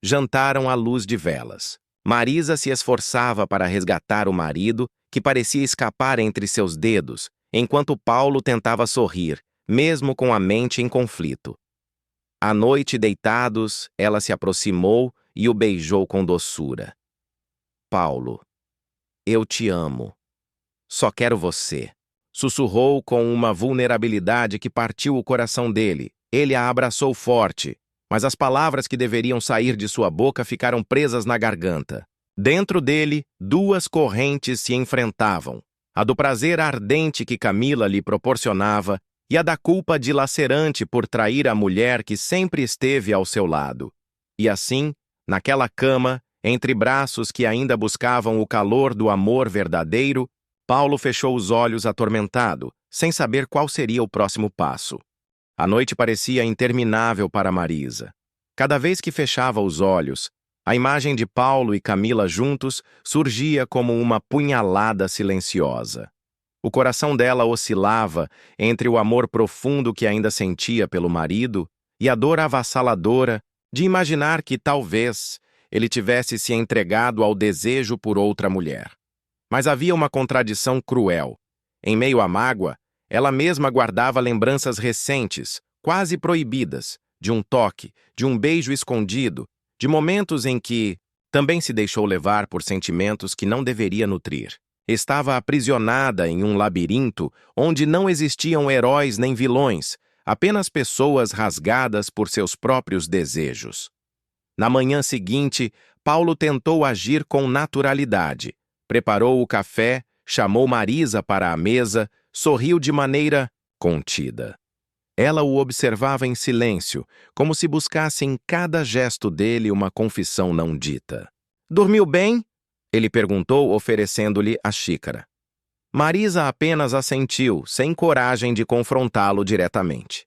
jantaram à luz de velas. Marisa se esforçava para resgatar o marido, que parecia escapar entre seus dedos, enquanto Paulo tentava sorrir, mesmo com a mente em conflito. À noite, deitados, ela se aproximou e o beijou com doçura. Paulo, eu te amo. Só quero você. Sussurrou com uma vulnerabilidade que partiu o coração dele. Ele a abraçou forte, mas as palavras que deveriam sair de sua boca ficaram presas na garganta. Dentro dele, duas correntes se enfrentavam: a do prazer ardente que Camila lhe proporcionava e a da culpa dilacerante por trair a mulher que sempre esteve ao seu lado. E assim, naquela cama, entre braços que ainda buscavam o calor do amor verdadeiro, Paulo fechou os olhos atormentado, sem saber qual seria o próximo passo. A noite parecia interminável para Marisa. Cada vez que fechava os olhos, a imagem de Paulo e Camila juntos surgia como uma punhalada silenciosa. O coração dela oscilava entre o amor profundo que ainda sentia pelo marido e a dor avassaladora de imaginar que, talvez, ele tivesse se entregado ao desejo por outra mulher. Mas havia uma contradição cruel. Em meio à mágoa, ela mesma guardava lembranças recentes, quase proibidas, de um toque, de um beijo escondido, de momentos em que também se deixou levar por sentimentos que não deveria nutrir. Estava aprisionada em um labirinto onde não existiam heróis nem vilões, apenas pessoas rasgadas por seus próprios desejos. Na manhã seguinte, Paulo tentou agir com naturalidade. Preparou o café, chamou Marisa para a mesa, sorriu de maneira contida. Ela o observava em silêncio, como se buscasse em cada gesto dele uma confissão não dita. "Dormiu bem?" ele perguntou, oferecendo-lhe a xícara. Marisa apenas assentiu, sem coragem de confrontá-lo diretamente.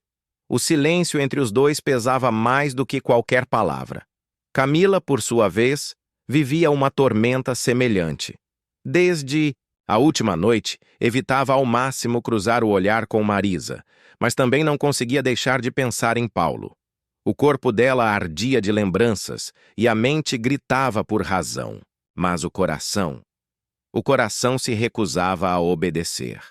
O silêncio entre os dois pesava mais do que qualquer palavra. Camila, por sua vez, vivia uma tormenta semelhante. Desde a última noite, evitava ao máximo cruzar o olhar com Marisa, mas também não conseguia deixar de pensar em Paulo. O corpo dela ardia de lembranças e a mente gritava por razão, mas o coração se recusava a obedecer.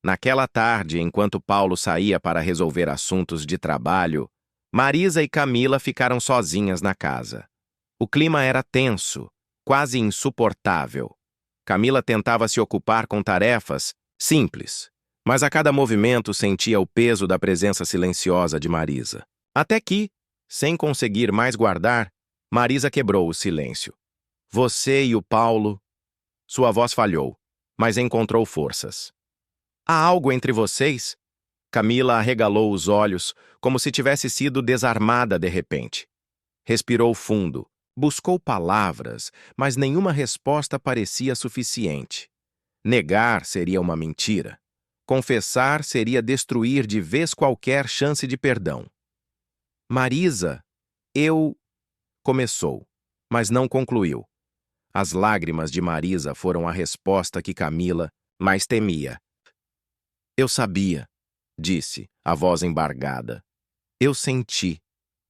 Naquela tarde, enquanto Paulo saía para resolver assuntos de trabalho, Marisa e Camila ficaram sozinhas na casa. O clima era tenso, quase insuportável. Camila tentava se ocupar com tarefas simples, mas a cada movimento sentia o peso da presença silenciosa de Marisa. Até que, sem conseguir mais guardar, Marisa quebrou o silêncio. "Você e o Paulo..." Sua voz falhou, mas encontrou forças. "Há algo entre vocês?" Camila arregalou os olhos, como se tivesse sido desarmada de repente. Respirou fundo. Buscou palavras, mas nenhuma resposta parecia suficiente. Negar seria uma mentira. Confessar seria destruir de vez qualquer chance de perdão. "Marisa, eu..." começou, mas não concluiu. As lágrimas de Marisa foram a resposta que Camila mais temia. "Eu sabia", disse, a voz embargada. "Eu senti.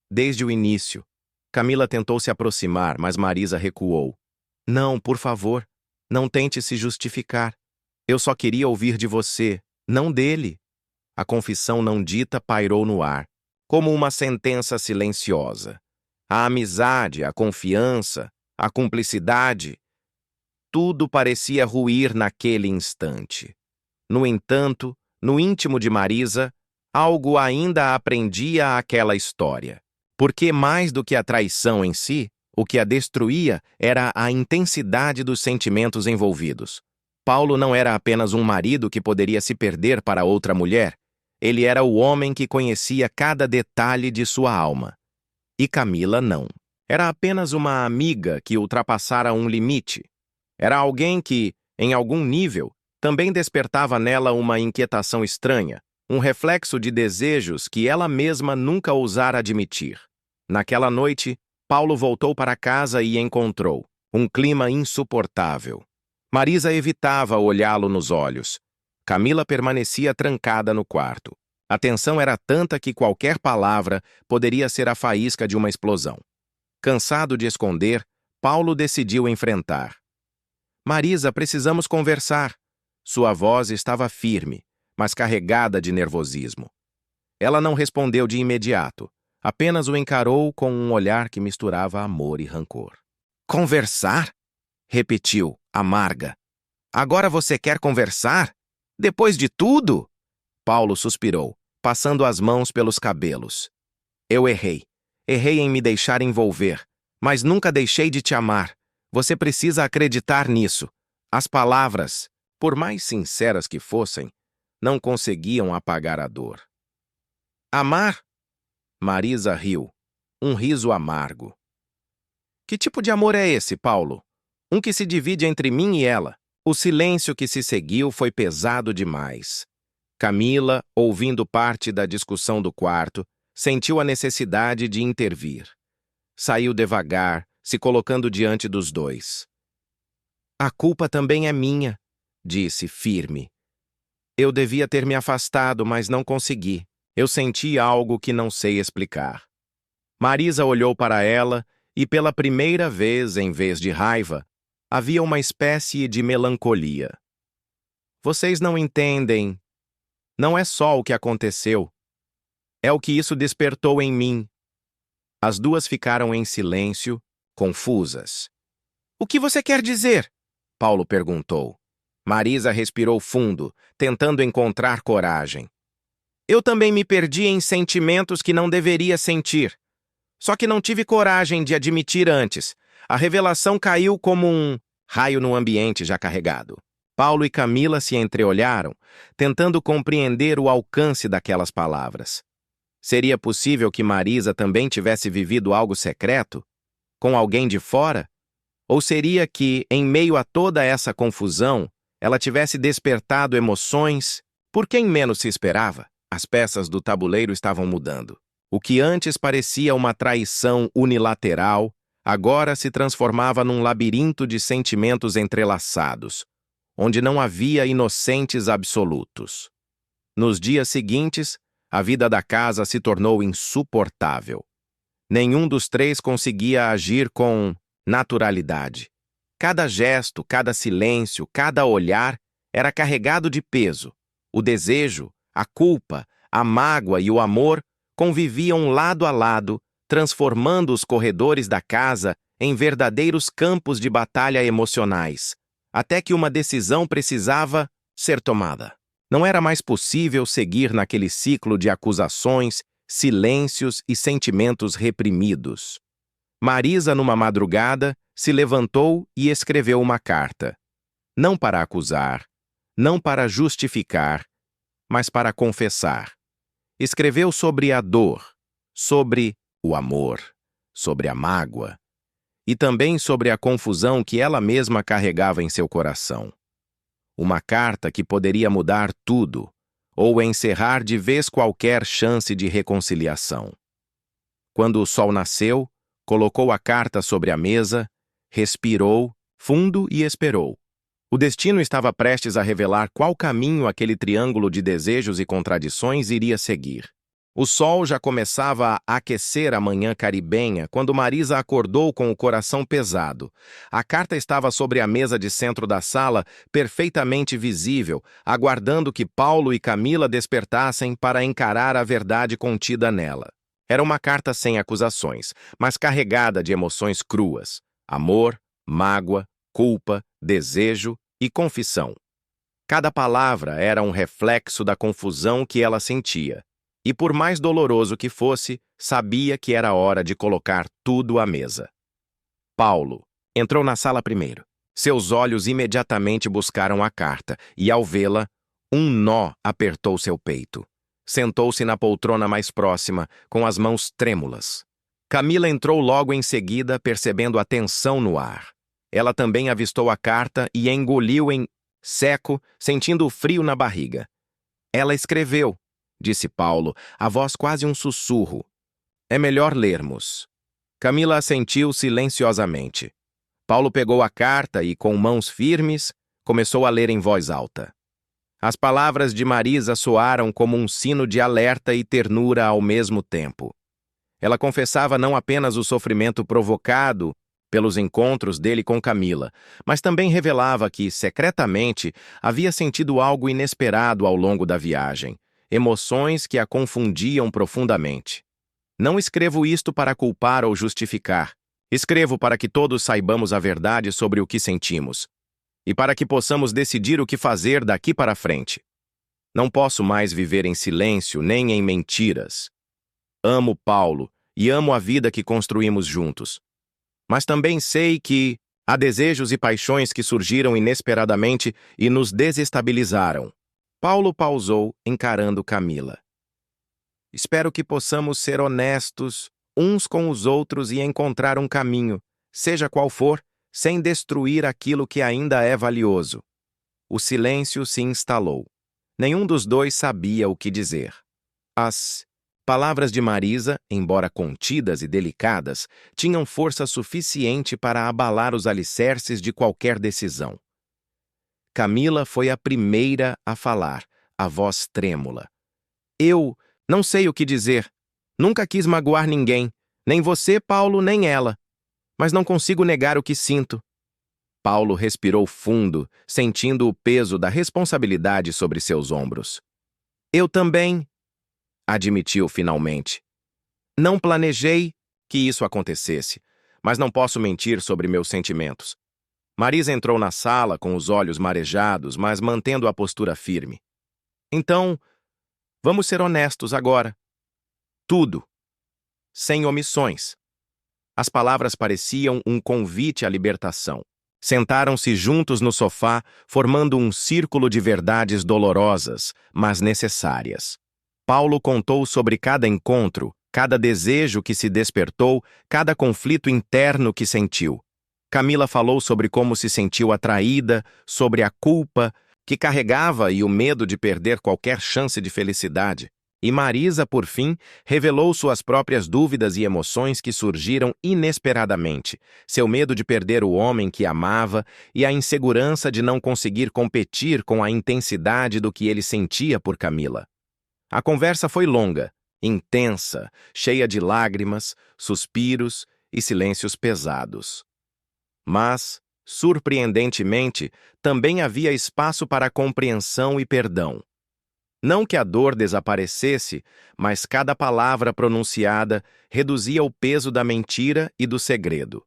Desde o início." Camila tentou se aproximar, mas Marisa recuou. "Não, por favor, não tente se justificar. Eu só queria ouvir de você, não dele." A confissão não dita pairou no ar, como uma sentença silenciosa. A amizade, a confiança, a cumplicidade, tudo parecia ruir naquele instante. No entanto, no íntimo de Marisa, algo ainda aprendia àquela história. Porque mais do que a traição em si, o que a destruía era a intensidade dos sentimentos envolvidos. Paulo não era apenas um marido que poderia se perder para outra mulher, ele era o homem que conhecia cada detalhe de sua alma. E Camila não. Era apenas uma amiga que ultrapassara um limite. Era alguém que, em algum nível, também despertava nela uma inquietação estranha, um reflexo de desejos que ela mesma nunca ousara admitir. Naquela noite, Paulo voltou para casa e encontrou um clima insuportável. Marisa evitava olhá-lo nos olhos. Camila permanecia trancada no quarto. A tensão era tanta que qualquer palavra poderia ser a faísca de uma explosão. Cansado de esconder, Paulo decidiu enfrentar. Marisa, precisamos conversar. Sua voz estava firme, mas carregada de nervosismo. Ela não respondeu de imediato, apenas o encarou com um olhar que misturava amor e rancor. Conversar? Repetiu, amarga. Agora você quer conversar? Depois de tudo? Paulo suspirou, passando as mãos pelos cabelos. Eu errei. Errei em me deixar envolver, mas nunca deixei de te amar. Você precisa acreditar nisso. As palavras, por mais sinceras que fossem, não conseguiam apagar a dor. Amar? Marisa riu, um riso amargo. Que tipo de amor é esse, Paulo? Um que se divide entre mim e ela. O silêncio que se seguiu foi pesado demais. Camila, ouvindo parte da discussão do quarto, sentiu a necessidade de intervir. Saiu devagar, se colocando diante dos dois. A culpa também é minha, disse, firme. Eu devia ter me afastado, mas não consegui. Eu senti algo que não sei explicar. Marisa olhou para ela e, pela primeira vez, em vez de raiva, havia uma espécie de melancolia. Vocês não entendem. Não é só o que aconteceu. É o que isso despertou em mim. As duas ficaram em silêncio, confusas. O que você quer dizer? Paulo perguntou. Marisa respirou fundo, tentando encontrar coragem. Eu também me perdi em sentimentos que não deveria sentir. Só que não tive coragem de admitir antes. A revelação caiu como um raio no ambiente já carregado. Paulo e Camila se entreolharam, tentando compreender o alcance daquelas palavras. Seria possível que Marisa também tivesse vivido algo secreto? Com alguém de fora? Ou seria que, em meio a toda essa confusão, ela tivesse despertado emoções por quem menos se esperava? As peças do tabuleiro estavam mudando. O que antes parecia uma traição unilateral, agora se transformava num labirinto de sentimentos entrelaçados, onde não havia inocentes absolutos. Nos dias seguintes, a vida da casa se tornou insuportável. Nenhum dos três conseguia agir com naturalidade. Cada gesto, cada silêncio, cada olhar era carregado de peso. O desejo, a culpa, a mágoa e o amor conviviam lado a lado, transformando os corredores da casa em verdadeiros campos de batalha emocionais, até que uma decisão precisava ser tomada. Não era mais possível seguir naquele ciclo de acusações, silêncios e sentimentos reprimidos. Marisa, numa madrugada, se levantou e escreveu uma carta. Não para acusar, não para justificar, mas para confessar. Escreveu sobre a dor, sobre o amor, sobre a mágoa e também sobre a confusão que ela mesma carregava em seu coração. Uma carta que poderia mudar tudo ou encerrar de vez qualquer chance de reconciliação. Quando o sol nasceu, colocou a carta sobre a mesa, respirou fundo e esperou. O destino estava prestes a revelar qual caminho aquele triângulo de desejos e contradições iria seguir. O sol já começava a aquecer a manhã caribenha quando Marisa acordou com o coração pesado. A carta estava sobre a mesa de centro da sala, perfeitamente visível, aguardando que Paulo e Camila despertassem para encarar a verdade contida nela. Era uma carta sem acusações, mas carregada de emoções cruas: amor, mágoa, culpa, desejo e confissão. Cada palavra era um reflexo da confusão que ela sentia. E por mais doloroso que fosse, sabia que era hora de colocar tudo à mesa. Paulo entrou na sala primeiro. Seus olhos imediatamente buscaram a carta e, ao vê-la, um nó apertou seu peito. Sentou-se na poltrona mais próxima, com as mãos trêmulas. Camila entrou logo em seguida, percebendo a tensão no ar. Ela também avistou a carta e engoliu em seco, sentindo o frio na barriga. Ela escreveu. disse Paulo, a voz quase um sussurro. É melhor lermos. Camila assentiu silenciosamente. Paulo pegou a carta e, com mãos firmes, começou a ler em voz alta. As palavras de Marisa soaram como um sino de alerta e ternura ao mesmo tempo. Ela confessava não apenas o sofrimento provocado pelos encontros dele com Camila, mas também revelava que, secretamente, havia sentido algo inesperado ao longo da viagem, emoções que a confundiam profundamente. Não escrevo isto para culpar ou justificar. Escrevo para que todos saibamos a verdade sobre o que sentimos e para que possamos decidir o que fazer daqui para frente. Não posso mais viver em silêncio nem em mentiras. Amo Paulo e amo a vida que construímos juntos. Mas também sei que há desejos e paixões que surgiram inesperadamente e nos desestabilizaram. Paulo pausou, encarando Camila. Espero que possamos ser honestos uns com os outros e encontrar um caminho, seja qual for, sem destruir aquilo que ainda é valioso. O silêncio se instalou. Nenhum dos dois sabia o que dizer. As palavras de Marisa, embora contidas e delicadas, tinham força suficiente para abalar os alicerces de qualquer decisão. Camila foi a primeira a falar, a voz trêmula. Eu não sei o que dizer. Nunca quis magoar ninguém, nem você, Paulo, nem ela. Mas não consigo negar o que sinto. Paulo respirou fundo, sentindo o peso da responsabilidade sobre seus ombros. Eu também, admitiu finalmente. Não planejei que isso acontecesse, mas não posso mentir sobre meus sentimentos. Marisa entrou na sala com os olhos marejados, mas mantendo a postura firme. Então, vamos ser honestos agora. Tudo. Sem omissões. As palavras pareciam um convite à libertação. Sentaram-se juntos no sofá, formando um círculo de verdades dolorosas, mas necessárias. Paulo contou sobre cada encontro, cada desejo que se despertou, cada conflito interno que sentiu. Camila falou sobre como se sentiu atraída, sobre a culpa que carregava e o medo de perder qualquer chance de felicidade. E Marisa, por fim, revelou suas próprias dúvidas e emoções que surgiram inesperadamente, seu medo de perder o homem que amava e a insegurança de não conseguir competir com a intensidade do que ele sentia por Camila. A conversa foi longa, intensa, cheia de lágrimas, suspiros e silêncios pesados. Mas, surpreendentemente, também havia espaço para compreensão e perdão. Não que a dor desaparecesse, mas cada palavra pronunciada reduzia o peso da mentira e do segredo.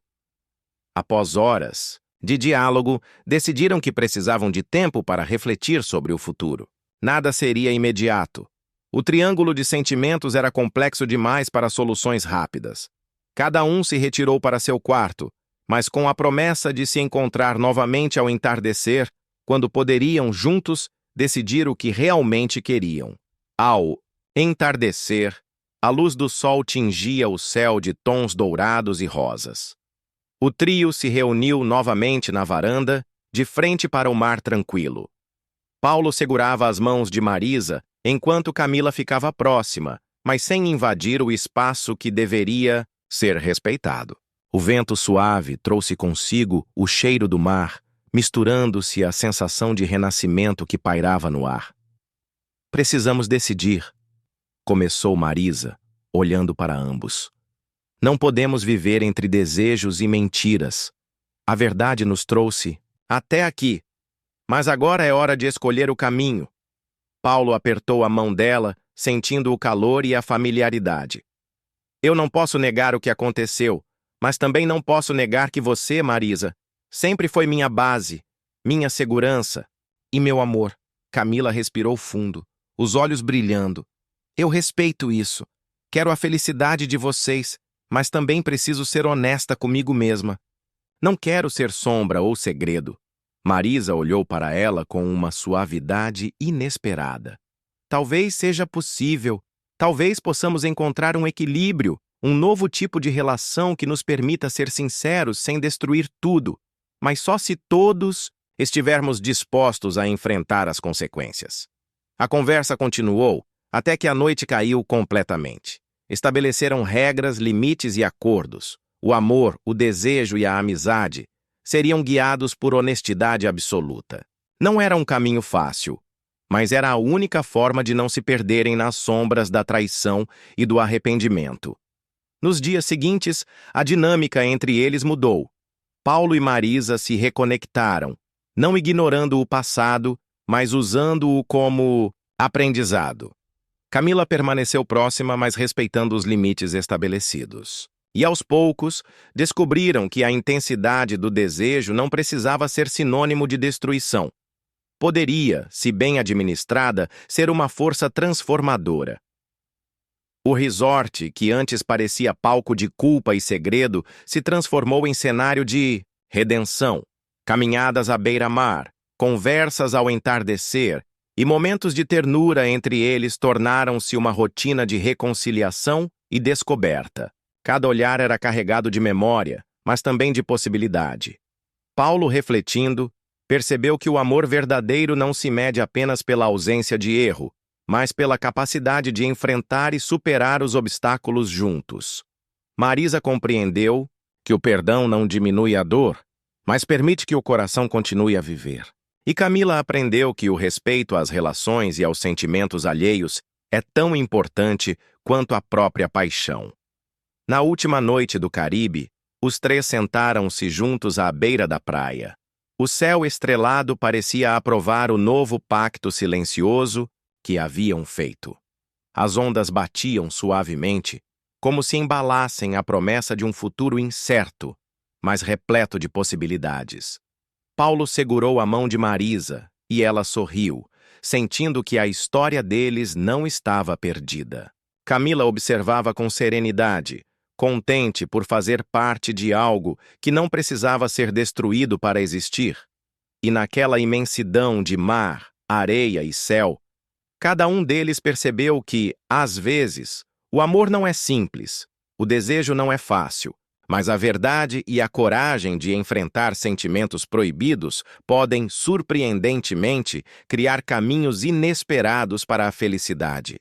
Após horas de diálogo, decidiram que precisavam de tempo para refletir sobre o futuro. Nada seria imediato. O triângulo de sentimentos era complexo demais para soluções rápidas. Cada um se retirou para seu quarto, mas com a promessa de se encontrar novamente ao entardecer, quando poderiam, juntos, decidir o que realmente queriam. Ao entardecer, a luz do sol tingia o céu de tons dourados e rosas. O trio se reuniu novamente na varanda, de frente para o mar tranquilo. Paulo segurava as mãos de Marisa, enquanto Camila ficava próxima, mas sem invadir o espaço que deveria ser respeitado. O vento suave trouxe consigo o cheiro do mar, misturando-se à sensação de renascimento que pairava no ar. Precisamos decidir, começou Marisa, olhando para ambos. Não podemos viver entre desejos e mentiras. A verdade nos trouxe até aqui, mas agora é hora de escolher o caminho. Paulo apertou a mão dela, sentindo o calor e a familiaridade. Eu não posso negar o que aconteceu, mas também não posso negar que você, Marisa, sempre foi minha base, minha segurança e meu amor. Camila respirou fundo, os olhos brilhando. Eu respeito isso. Quero a felicidade de vocês, mas também preciso ser honesta comigo mesma. Não quero ser sombra ou segredo. Marisa olhou para ela com uma suavidade inesperada. Talvez seja possível. Talvez possamos encontrar um equilíbrio, um novo tipo de relação que nos permita ser sinceros sem destruir tudo, mas só se todos estivermos dispostos a enfrentar as consequências. A conversa continuou, até que a noite caiu completamente. Estabeleceram regras, limites e acordos. O amor, o desejo e a amizade seriam guiados por honestidade absoluta. Não era um caminho fácil, mas era a única forma de não se perderem nas sombras da traição e do arrependimento. Nos dias seguintes, a dinâmica entre eles mudou. Paulo e Marisa se reconectaram, não ignorando o passado, mas usando-o como aprendizado. Camila permaneceu próxima, mas respeitando os limites estabelecidos. E aos poucos, descobriram que a intensidade do desejo não precisava ser sinônimo de destruição. Poderia, se bem administrada, ser uma força transformadora. O resort, que antes parecia palco de culpa e segredo, se transformou em cenário de redenção. Caminhadas à beira-mar, conversas ao entardecer e momentos de ternura entre eles tornaram-se uma rotina de reconciliação e descoberta. Cada olhar era carregado de memória, mas também de possibilidade. Paulo, refletindo, percebeu que o amor verdadeiro não se mede apenas pela ausência de erro, mas pela capacidade de enfrentar e superar os obstáculos juntos. Marisa compreendeu que o perdão não diminui a dor, mas permite que o coração continue a viver. E Camila aprendeu que o respeito às relações e aos sentimentos alheios é tão importante quanto a própria paixão. Na última noite do Caribe, os três sentaram-se juntos à beira da praia. O céu estrelado parecia aprovar o novo pacto silencioso que haviam feito. As ondas batiam suavemente, como se embalassem a promessa de um futuro incerto, mas repleto de possibilidades. Paulo segurou a mão de Marisa e ela sorriu, sentindo que a história deles não estava perdida. Camila observava com serenidade, contente por fazer parte de algo que não precisava ser destruído para existir. E naquela imensidão de mar, areia e céu, cada um deles percebeu que, às vezes, o amor não é simples, o desejo não é fácil, mas a verdade e a coragem de enfrentar sentimentos proibidos podem, surpreendentemente, criar caminhos inesperados para a felicidade.